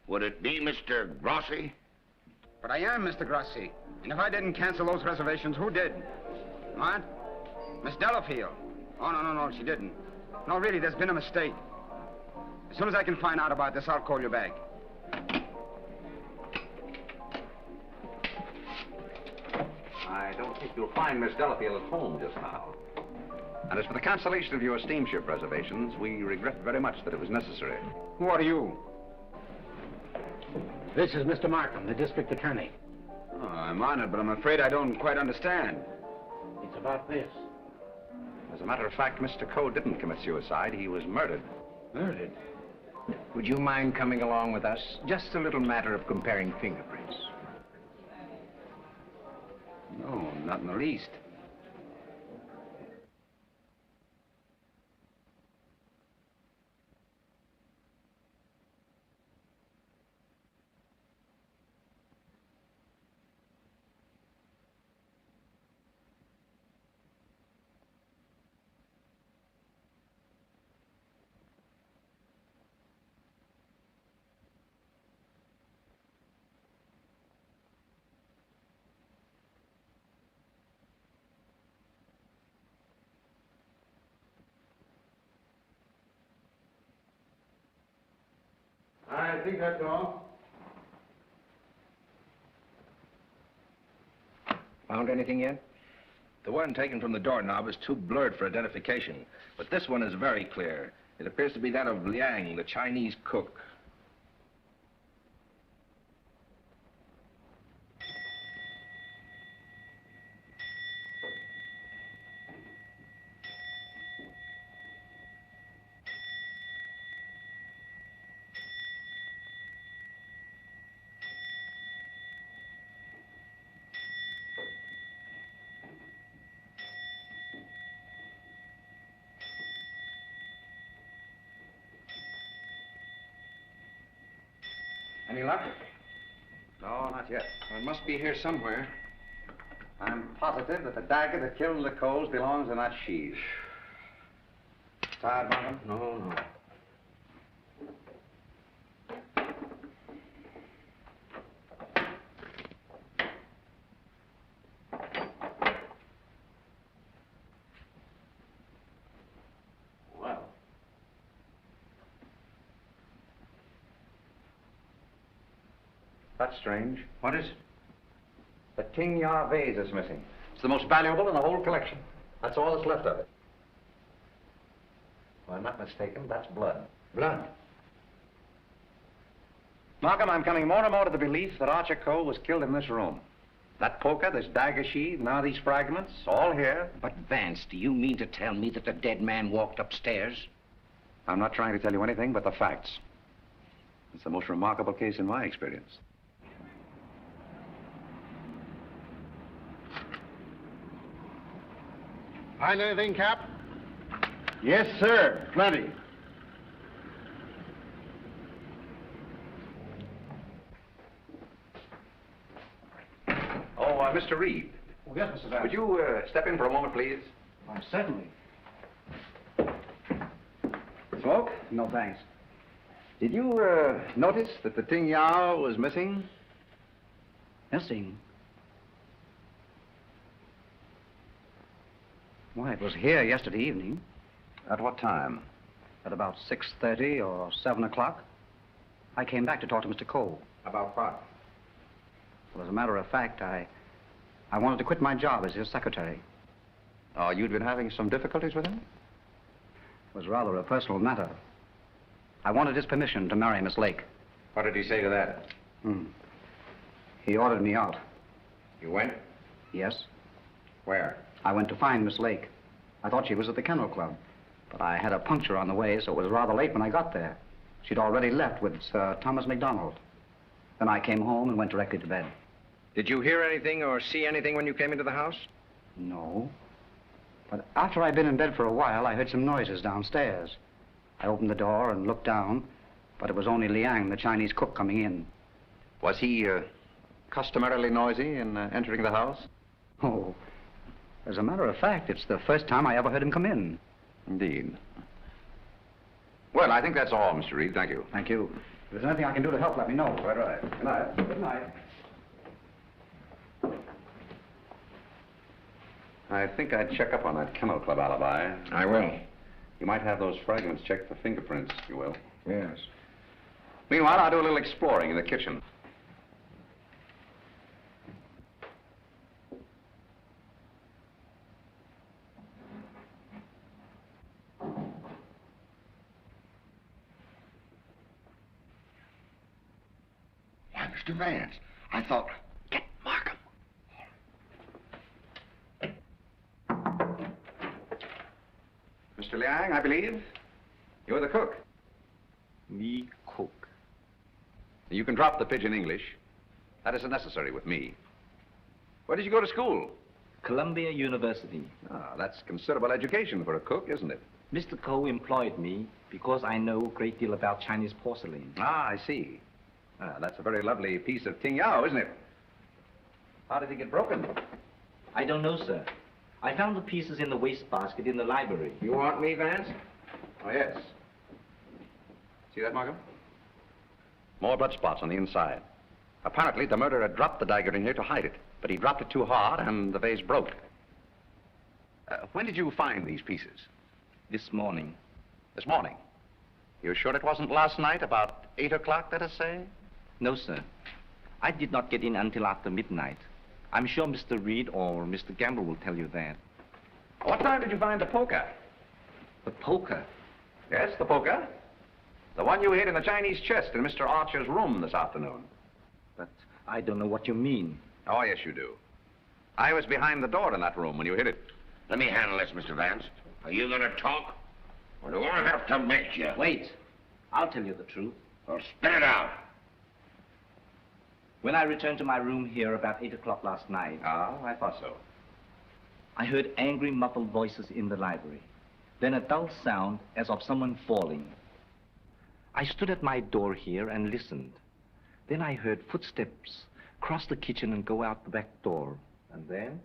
Would it be Mr. Grossi? But I am Mr. Grossi. And if I didn't cancel those reservations, who did? What? Miss Delafield. Oh, no, she didn't. No, really, there's been a mistake. As soon as I can find out about this, I'll call you back. I don't think you'll find Miss Delafield at home just now. And as for the cancellation of your steamship reservations, we regret very much that it was necessary. Who are you? This is Mr. Markham, the district attorney. Oh, I'm honored, but I'm afraid I don't quite understand. It's about this. As a matter of fact, Mr. Coe didn't commit suicide. He was murdered. Murdered? Would you mind coming along with us? Just a little matter of comparing fingerprints. No, not in the least. I think that's all. Found anything yet? The one taken from the doorknob is too blurred for identification, but this one is very clear. It appears to be that of Liang, the Chinese cook. Any luck? No, not yet. Well, it must be here somewhere. I'm positive that the dagger that killed the Coes belongs in that sheath. Tired, Markham? No. Well. That's strange. What is it? The Ting Ya vase is missing. It's the most valuable in the whole collection. That's all that's left of it. If I'm not mistaken, that's blood. Blood? Markham, I'm coming more and more to the belief that Archer Coe was killed in this room. That poker, this dagger sheath, now these fragments, all here. But, Vance, do you mean to tell me that the dead man walked upstairs? I'm not trying to tell you anything but the facts. It's the most remarkable case in my experience. Find anything, Cap? Yes, sir. Plenty. Oh, Mr. Reed. Oh, yes, Mr. Vance. Would you step in for a moment, please? Why, certainly. Smoke? No, thanks. Did you notice that the Ting Ya was missing? Missing? Why, it was here yesterday evening. At what time? At about 6:30 or 7 o'clock. I came back to talk to Mr. Coe. About what? Well, as a matter of fact, I wanted to quit my job as his secretary. Oh, you'd been having some difficulties with him? It was rather a personal matter. I wanted his permission to marry Miss Lake. What did he say to that? He ordered me out. You went? Yes. Where? I went to find Miss Lake. I thought she was at the Kennel Club. But I had a puncture on the way, so it was rather late when I got there. She'd already left with Sir Thomas MacDonald. Then I came home and went directly to bed. Did you hear anything or see anything when you came into the house? No. But after I'd been in bed for a while, I heard some noises downstairs. I opened the door and looked down, but it was only Liang, the Chinese cook, coming in. Was he customarily noisy in entering the house? Oh, as a matter of fact, it's the first time I ever heard him come in. Indeed. Well, I think that's all, Mr. Reed. Thank you. Thank you. If there's anything I can do to help, let me know. Quite right. Good night. Good night. I think I'd check up on that Kennel Club alibi. I will. You might have those fragments checked for fingerprints, if you will. Yes. Meanwhile, I'll do a little exploring in the kitchen. Why, Mr. Vance, I thought... Get Markham. Mr. Liang, I believe. You're the cook. Me cook. You can drop the pidgin English. That isn't necessary with me. Where did you go to school? Columbia University. Ah, that's considerable education for a cook, isn't it? Mr. Coe employed me because I know a great deal about Chinese porcelain. Ah, I see. That's a very lovely piece of Ting Yao, isn't it? How did it get broken? I don't know, sir. I found the pieces in the wastebasket in the library. You want me, Vance? Oh, yes. See that, Markham? More blood spots on the inside. Apparently, the murderer dropped the dagger in here to hide it, but he dropped it too hard, and the vase broke. When did you find these pieces? This morning. This morning? You're sure it wasn't last night, about 8 o'clock, let us say? No, sir. I did not get in until after midnight. I'm sure Mr. Reed or Mr. Gamble will tell you that. What time did you find the poker? The poker? Yes, the poker. The one you hid in the Chinese chest in Mr. Archer's room this afternoon. But I don't know what you mean. Oh, yes, you do. I was behind the door in that room when you hid it. Let me handle this, Mr. Vance. Are you going to talk? Or do I have to make you? Wait. I'll tell you the truth. Well, spit it out. When I returned to my room here about 8 o'clock last night... Ah, I thought so. I heard angry, muffled voices in the library. Then a dull sound as of someone falling. I stood at my door here and listened. Then I heard footsteps cross the kitchen and go out the back door. And then?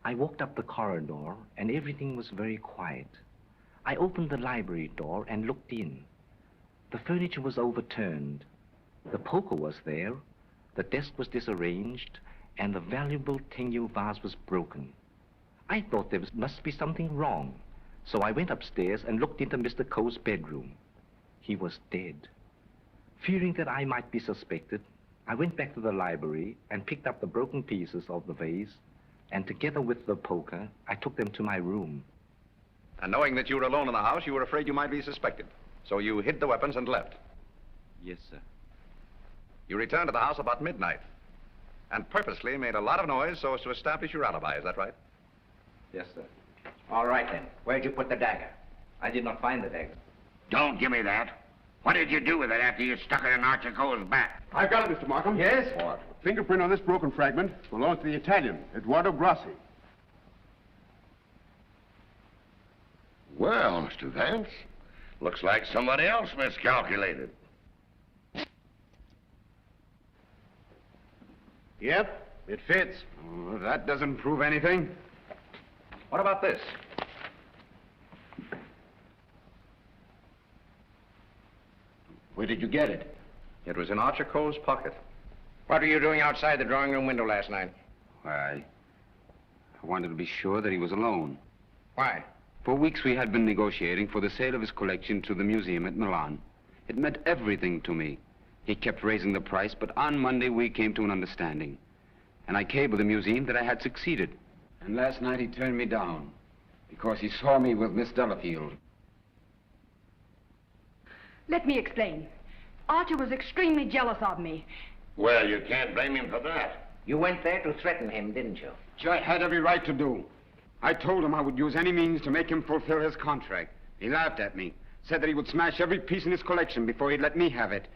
I walked up the corridor, and everything was very quiet. I opened the library door and looked in. The furniture was overturned. The poker was there, the desk was disarranged, and the valuable Tengu vase was broken. I thought there must be something wrong, so I went upstairs and looked into Mr. Coe's bedroom. He was dead. Fearing that I might be suspected, I went back to the library and picked up the broken pieces of the vase, and together with the poker, I took them to my room. And knowing that you were alone in the house, you were afraid you might be suspected. So you hid the weapons and left. Yes, sir. You returned to the house about midnight and purposely made a lot of noise so as to establish your alibi. Is that right? Yes, sir. All right, then. Where'd you put the dagger? I did not find the dagger. Don't give me that. What did you do with it after you stuck it in Archer Coe's back? I've got it, Mr. Markham. Yes? What? Fingerprint on this broken fragment belongs to the Italian, Eduardo Grassi. Well, Mr. Vance, looks like somebody else miscalculated. Yep, it fits. Oh, that doesn't prove anything. What about this? Where did you get it? It was in Archer Coe's pocket. What were you doing outside the drawing room window last night? Why, I wanted to be sure that he was alone. Why? For weeks we had been negotiating for the sale of his collection to the museum at Milan. It meant everything to me. He kept raising the price, but on Monday we came to an understanding. And I cabled the museum that I had succeeded. And last night he turned me down because he saw me with Miss Delafield. Let me explain. Archer was extremely jealous of me. Well, you can't blame him for that. You went there to threaten him, didn't you? Which I had every right to do. I told him I would use any means to make him fulfill his contract. He laughed at me, said that he would smash every piece in his collection before he'd let me have it.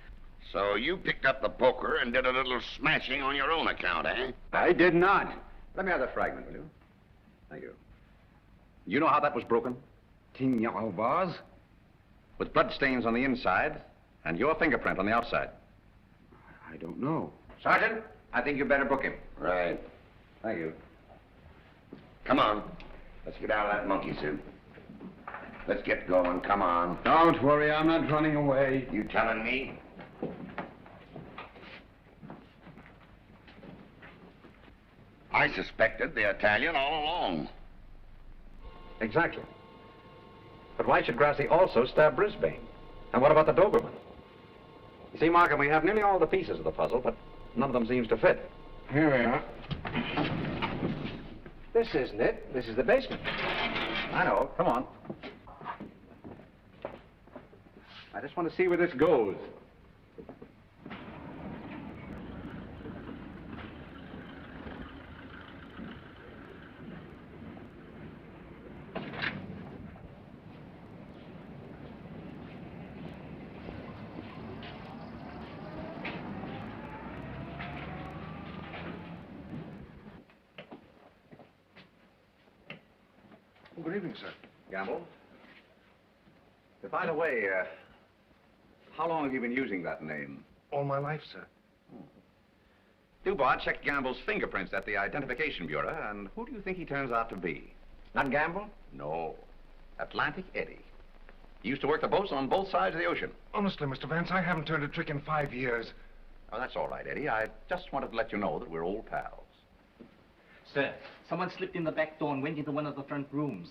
So you picked up the poker and did a little smashing on your own account, eh? I did not. Let me have that fragment, will you? Thank you. You know how that was broken? Tignan vase? With blood stains on the inside and your fingerprint on the outside. I don't know. Sergeant, I think you better book him. Right. Thank you. Come on. Let's get out of that monkey suit. Let's get going. Come on. Don't worry, I'm not running away. You telling me? I suspected the Italian all along. Exactly. But why should Grassi also stab Brisbane? And what about the Doberman? You see, Markham, we have nearly all the pieces of the puzzle, but none of them seems to fit. Here we are. This isn't it. This is the basement. I know. Come on. I just want to see where this goes. Good evening, sir. Gamble? By the way, how long have you been using that name? All my life, sir. Dubois checked Gamble's fingerprints at the Identification Bureau, and who do you think he turns out to be? Not Gamble? No. Atlantic Eddie. He used to work the boats on both sides of the ocean. Honestly, Mr. Vance, I haven't turned a trick in 5 years. Oh, that's all right, Eddie. I just wanted to let you know that we're old pals. Sir, someone slipped in the back door and went into one of the front rooms.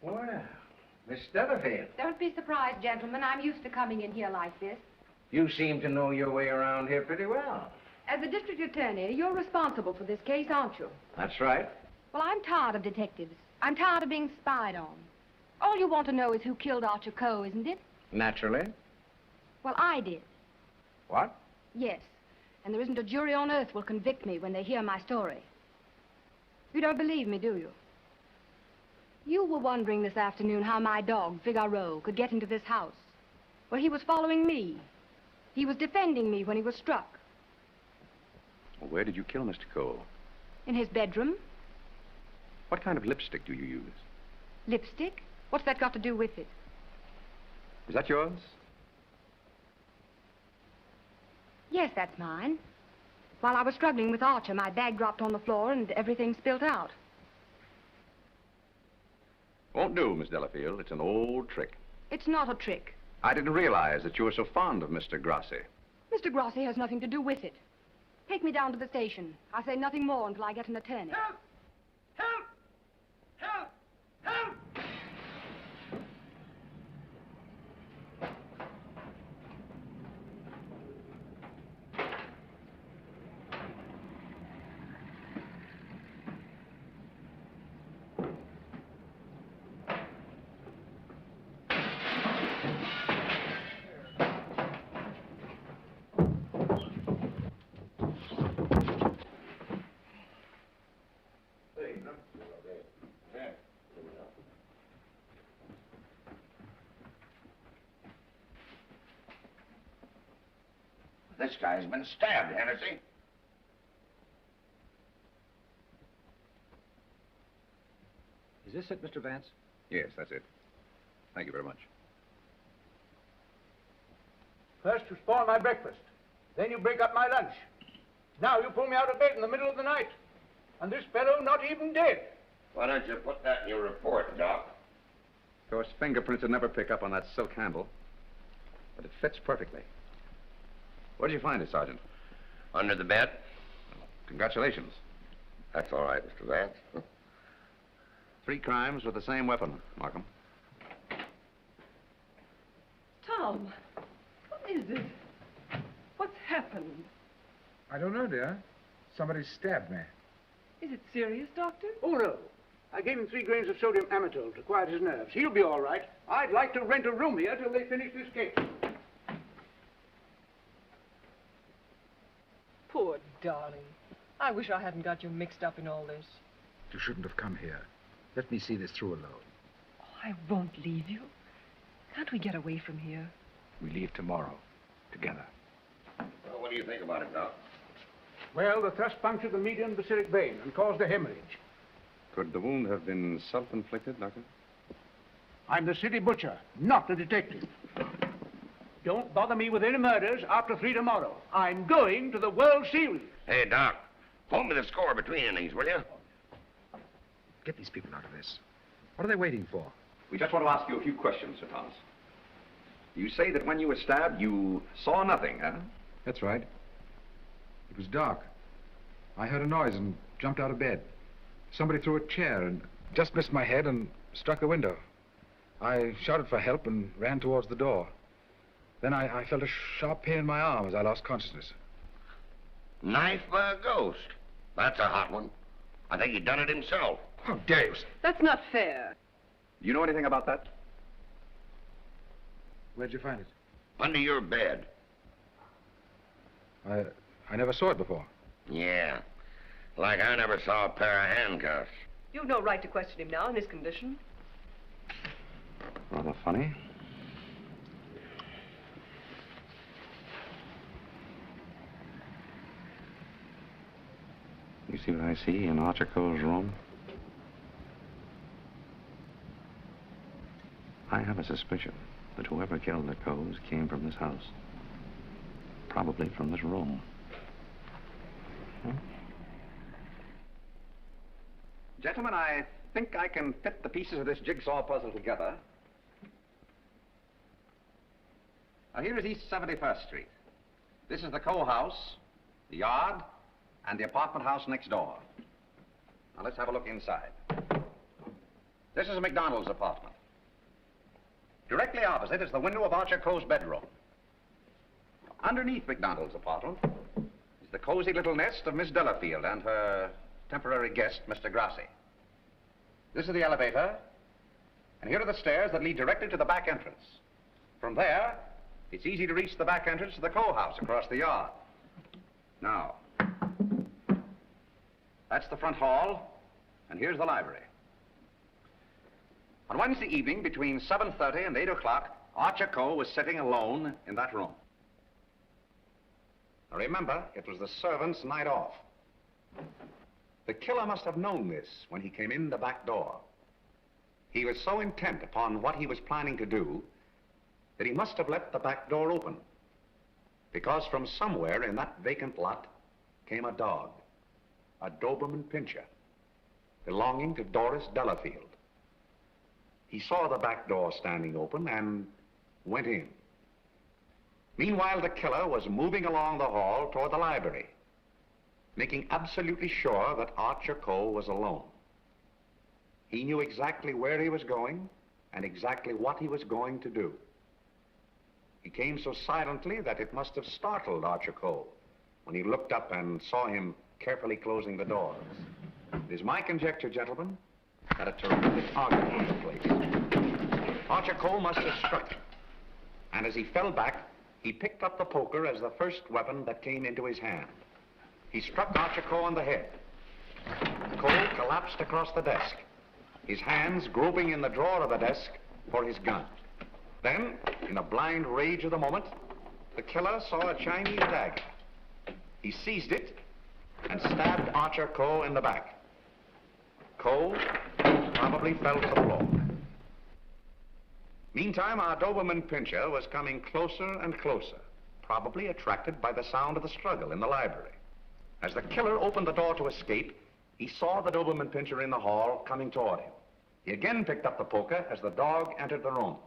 Well, Miss Delafield, Don't be surprised, gentlemen. I'm used to coming in here like this. you seem to know your way around here pretty well. As the district attorney, you're responsible for this case, aren't you? That's right. Well, I'm tired of detectives. I'm tired of being spied on. All you want to know is who killed Archer Coe, isn't it? Naturally. Well, I did. What? Yes. And there isn't a jury on earth will convict me when they hear my story. You don't believe me, do you? You were wondering this afternoon how my dog, Figaro, could get into this house. Well, he was following me. He was defending me when he was struck. Well, where did you kill Mr. Coe? In his bedroom. What kind of lipstick do you use? Lipstick? What's that got to do with it? Is that yours? Yes, that's mine. While I was struggling with Archer, my bag dropped on the floor and everything spilt out. Won't do, Miss Delafield. It's an old trick. It's not a trick. I didn't realize that you were so fond of Mr. Grassi. Mr. Grassi has nothing to do with it. Take me down to the station. I'll say nothing more until I get an attorney. Help! Help! Help! Help! This guy's been stabbed, Hennessy. Is this it, Mr. Vance? Yes, that's it. Thank you very much. First you spoil my breakfast. Then you break up my lunch. Now you pull me out of bed in the middle of the night. And this fellow not even dead. Why don't you put that in your report, Doc? Of course, fingerprints would never pick up on that silk handle. But it fits perfectly. Where did you find it, Sergeant? Under the bed. Congratulations. That's all right, Mr. Vance. 3 crimes with the same weapon, Markham. Tom, what is it? What's happened? I don't know, dear. Somebody stabbed me. Is it serious, Doctor? Oh, no. I gave him 3 grains of sodium amytal to quiet his nerves. He'll be all right. I'd like to rent a room here till they finish this case. Poor darling. I wish I hadn't got you mixed up in all this. You shouldn't have come here. Let me see this through alone. Oh, I won't leave you. Can't we get away from here? We leave tomorrow, together. Well, what do you think about it, Doc? Well, the thrust punctured the median basilic vein and caused a hemorrhage. Could the wound have been self-inflicted, Doctor? I'm the city butcher, not the detective. Don't bother me with any murders after 3 tomorrow. I'm going to the World Series. Hey, Doc, hold me the score between innings, will you? Get these people out of this. What are they waiting for? We just want to ask you a few questions, Sir Thomas. You say that when you were stabbed, you saw nothing, huh? That's right. It was dark. I heard a noise and jumped out of bed. Somebody threw a chair and just missed my head and struck the window. I shouted for help and ran towards the door. Then I felt a sharp pain in my arm as I lost consciousness. Knifed by a ghost. That's a hot one. I think he done it himself. How dare you? That's not fair. Do you know anything about that? Where'd you find it? Under your bed. I never saw it before. Yeah. Like I never saw a pair of handcuffs. You've no right to question him now in this condition. Rather funny. You see what I see in Archer Coe's room? I have a suspicion that whoever killed the Coes came from this house. Probably from this room. Gentlemen, I think I can fit the pieces of this jigsaw puzzle together. Now, here is East 71st Street. This is the Coe house, the yard, and the apartment house next door. Now, let's have a look inside. This is McDonald's apartment. Directly opposite is the window of Archer Coe's bedroom. Underneath McDonald's apartment is the cozy little nest of Miss Delafield and her temporary guest, Mr. Grassi. This is the elevator, and here are the stairs that lead directly to the back entrance. From there, it's easy to reach the back entrance to the Coe house across the yard. Now, that's the front hall, and here's the library. On Wednesday evening, between 7:30 and 8 o'clock, Archer Coe was sitting alone in that room. Now remember, it was the servant's night off. The killer must have known this when he came in the back door. He was so intent upon what he was planning to do that he must have left the back door open, because from somewhere in that vacant lot came a dog, a Doberman Pinscher, belonging to Doris Delafield. He saw the back door standing open and went in. Meanwhile, the killer was moving along the hall toward the library, making absolutely sure that Archer Coe was alone. He knew exactly where he was going and exactly what he was going to do. He came so silently that it must have startled Archer Coe when he looked up and saw him carefully closing the doors. It is my conjecture, gentlemen, that a terrific argument took place. Archer Coe must have struck him, and as he fell back, he picked up the poker as the first weapon that came into his hand. He struck Archer Coe on the head. Coe collapsed across the desk, his hands groping in the drawer of the desk for his gun. Then, in the blind rage of the moment, the killer saw a Chinese dagger. He seized it and stabbed Archer Coe in the back. Coe probably fell to the floor. Meantime, our Doberman Pinscher was coming closer and closer, probably attracted by the sound of the struggle in the library. As the killer opened the door to escape, he saw the Doberman Pinscher in the hall coming toward him. He again picked up the poker as the dog entered the room.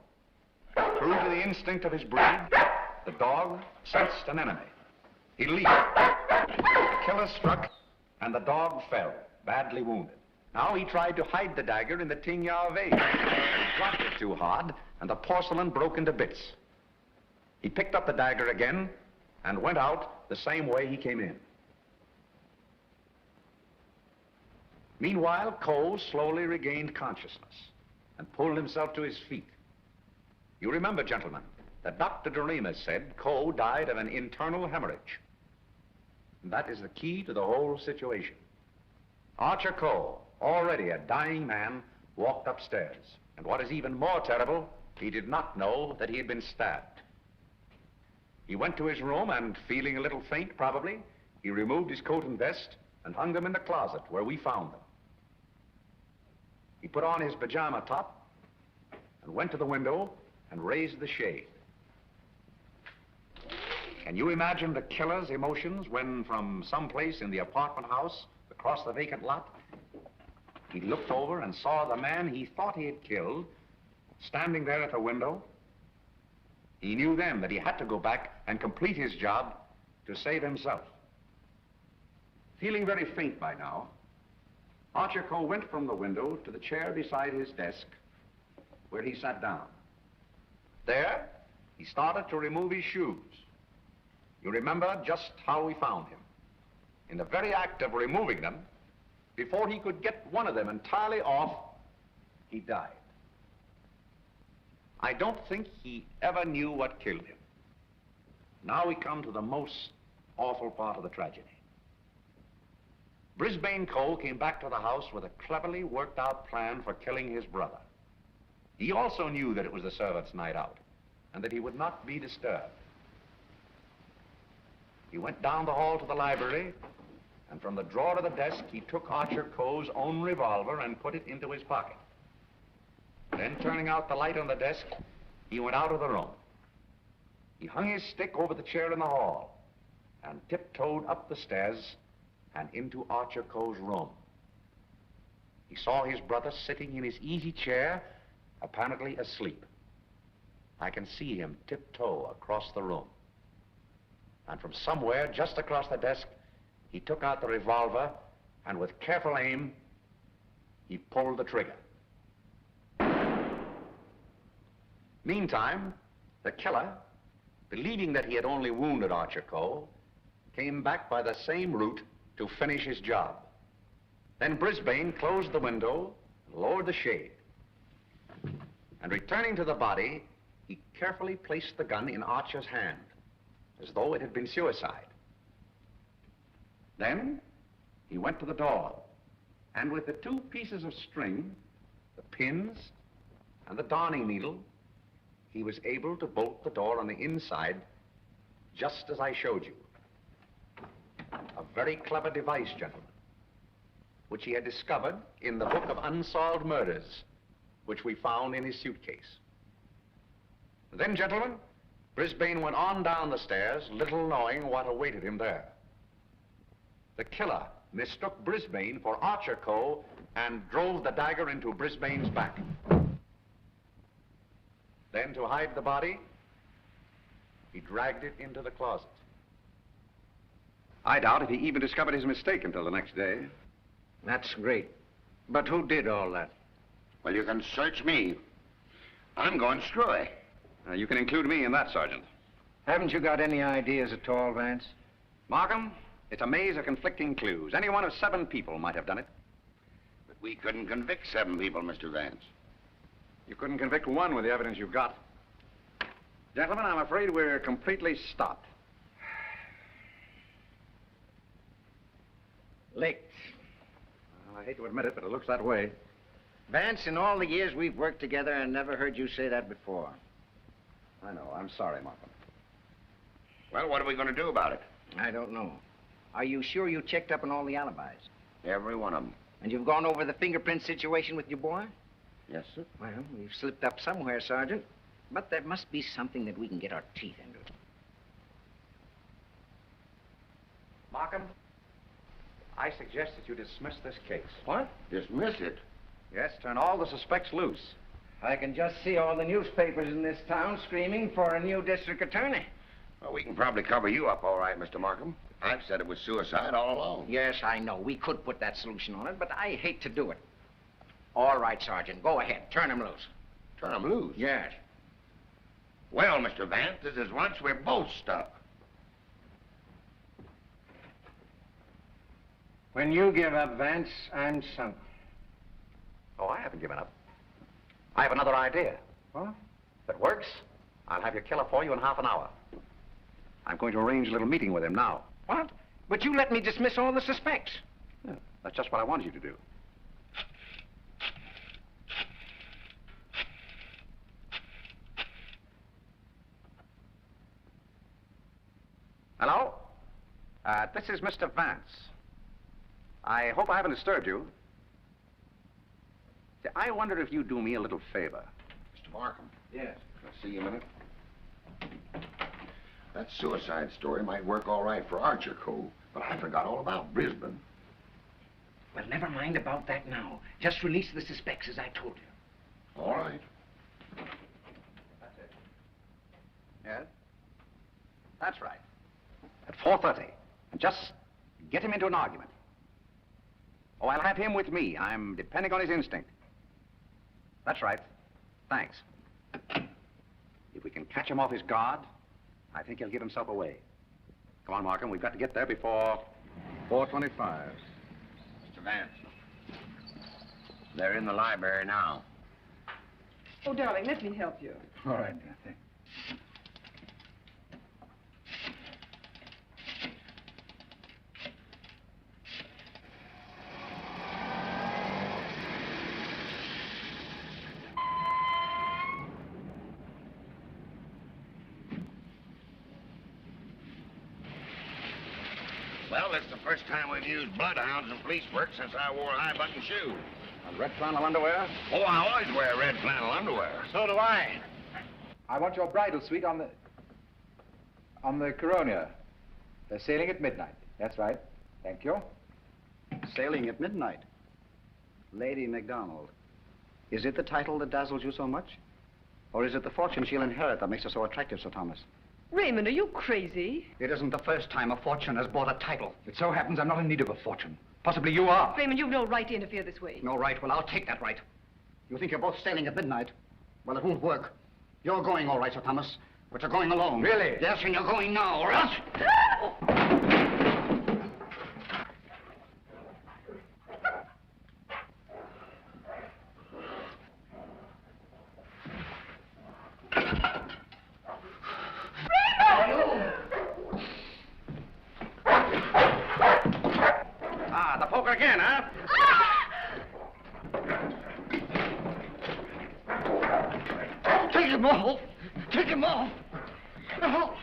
True to the instinct of his breed, the dog sensed an enemy. He leaped. The killer struck, and the dog fell, badly wounded. Now he tried to hide the dagger in the Tingya vase. He dropped it too hard, and the porcelain broke into bits. He picked up the dagger again and went out the same way he came in. Meanwhile, Coe slowly regained consciousness and pulled himself to his feet. You remember, gentlemen, that Dr. Doremus said Coe died of an internal hemorrhage. And that is the key to the whole situation. Archer Coe, already a dying man, walked upstairs. And what is even more terrible, he did not know that he had been stabbed. He went to his room and, feeling a little faint probably, he removed his coat and vest and hung them in the closet where we found them. He put on his pajama top and went to the window and raised the shade. Can you imagine the killer's emotions when, from someplace in the apartment house across the vacant lot, he looked over and saw the man he thought he had killed standing there at the window? He knew then that he had to go back and complete his job to save himself. Feeling very faint by now, Archer Coe went from the window to the chair beside his desk, where he sat down. There, he started to remove his shoes. You remember just how we found him. In the very act of removing them, before he could get one of them entirely off, he died. I don't think he ever knew what killed him. Now we come to the most awful part of the tragedy. Brisbane Coe came back to the house with a cleverly worked out plan for killing his brother. He also knew that it was the servants' night out and that he would not be disturbed. He went down the hall to the library, and from the drawer of the desk, he took Archer Coe's own revolver and put it into his pocket. Then, turning out the light on the desk, he went out of the room. He hung his stick over the chair in the hall and tiptoed up the stairs and into Archer Coe's room. He saw his brother sitting in his easy chair, apparently asleep. I can see him tiptoe across the room. And from somewhere just across the desk, he took out the revolver and with careful aim, he pulled the trigger. Meantime, the killer, believing that he had only wounded Archer Coe, came back by the same route to finish his job. Then Brisbane closed the window and lowered the shade. And returning to the body, he carefully placed the gun in Archer's hand, as though it had been suicide. Then he went to the door, and with the two pieces of string, the pins and the darning needle, he was able to bolt the door on the inside, just as I showed you. A very clever device, gentlemen. which he had discovered in the book of unsolved murders, which we found in his suitcase. Then, gentlemen, Brisbane went on down the stairs, little knowing what awaited him there. The killer mistook Brisbane for Archer Coe and drove the dagger into Brisbane's back. Then, to hide the body, he dragged it into the closet. I doubt if he even discovered his mistake until the next day. That's great. But who did all that? Well, you can search me. I'm going screwy. You can include me in that, Sergeant. Haven't you got any ideas at all, Vance? Markham, it's a maze of conflicting clues. Any one of 7 people might have done it. But we couldn't convict 7 people, Mr. Vance. You couldn't convict 1 with the evidence you've got. Gentlemen, I'm afraid we're completely stopped. Licked. I hate to admit it, but it looks that way. Vance, in all the years we've worked together, I never heard you say that before. I know. I'm sorry, Markham. Well, what are we going to do about it? I don't know. Are you sure you checked up on all the alibis? Every one of them. And you've gone over the fingerprint situation with your boy? Yes, sir. Well, we've slipped up somewhere, Sergeant. But there must be something that we can get our teeth into. Markham, I suggest that you dismiss this case. What? Dismiss it? Yes, turn all the suspects loose. I can just see all the newspapers in this town screaming for a new district attorney. Well, we can probably cover you up all right, Mr. Markham. I've said it was suicide all along. Yes, I know. We could put that solution on it, but I hate to do it. All right, Sergeant. Go ahead. Turn him loose. Turn him loose? Yes. Well, Mr. Vance, this is once we're both stuck. When you give up, Vance, I'm sunk. Oh, I haven't given up. I have another idea. What? If it works, I'll have your killer for you in half an hour. I'm going to arrange a little meeting with him now. What? But you let me dismiss all the suspects. Yeah, that's just what I wanted you to do. Hello? This is Mr. Vance. I hope I haven't disturbed you. See, I wondered if you'd do me a little favor. Mr. Markham. Yes. Can I see you a minute? That suicide story might work all right for Archer Coe, but I forgot all about Brisbane. Well, never mind about that now. Just release the suspects, as I told you. All right. That's it. Yes? That's right. At 4:30. And just get him into an argument. Oh, I'll have him with me. I'm depending on his instinct. That's right. Thanks. If we can catch him off his guard, I think he'll give himself away. Come on, Markham. We've got to get there before 4:25. Mr. Vance. They're in the library now. Oh, darling, let me help you. All right, thanks. Well, it's the first time we've used bloodhounds in police work since I wore high-button shoes. And red flannel underwear? Oh, I always wear red flannel underwear. So do I. I want your bridal suite on the Coronia. They're sailing at midnight. That's right. Thank you. Sailing at midnight. Lady MacDonald. Is it the title that dazzles you so much? Or is it the fortune she'll inherit that makes her so attractive, Sir Thomas? Raymond, are you crazy? It isn't the first time a fortune has bought a title. It so happens I'm not in need of a fortune. Possibly you are. Raymond, you've no right to interfere this way. No right? Well, I'll take that right. You think you're both sailing at midnight? Well, it won't work. You're going all right, Sir Thomas, but you're going alone. Really? Yes, and you're going now, or else... Ah, the poker again, huh? Take him off! Take him off! No.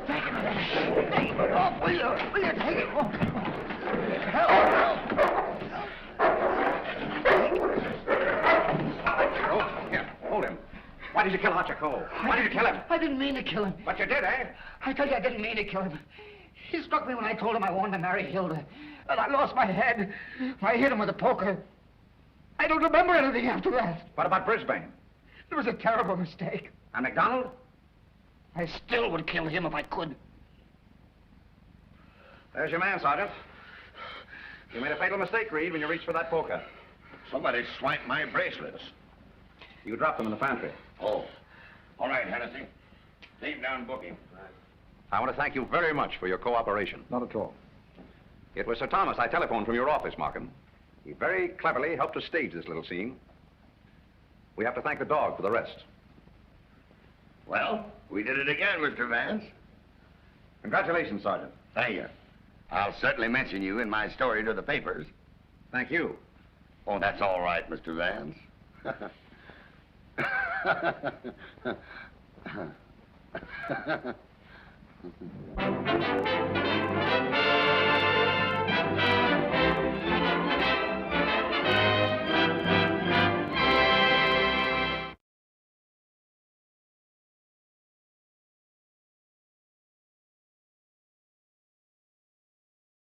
Take him off! it off, will you? Will you take it off? Help! Here, hold him. Why did you kill Archer Coe? Why did you kill him? I didn't mean to kill him. But you did, eh? I tell you, I didn't mean to kill him. He struck me when I told him I wanted to marry Hilda. And I lost my head. I hit him with a poker. I don't remember anything after that. What about Brisbane? It was a terrible mistake. And MacDonald? I still would kill him if I could. There's your man, Sergeant. You made a fatal mistake, Reed, when you reached for that poker. Somebody swiped my bracelets. You dropped them in the pantry. Oh. All right, Hennessy. Leave down booking. I want to thank you very much for your cooperation. Not at all. It was Sir Thomas I telephoned from your office, Markham. He very cleverly helped us stage this little scene. We have to thank the dog for the rest. Well, we did it again, Mr. Vance. Congratulations, Sergeant. Thank you. I'll certainly mention you in my story to the papers. Thank you. Oh, that's all right, Mr. Vance.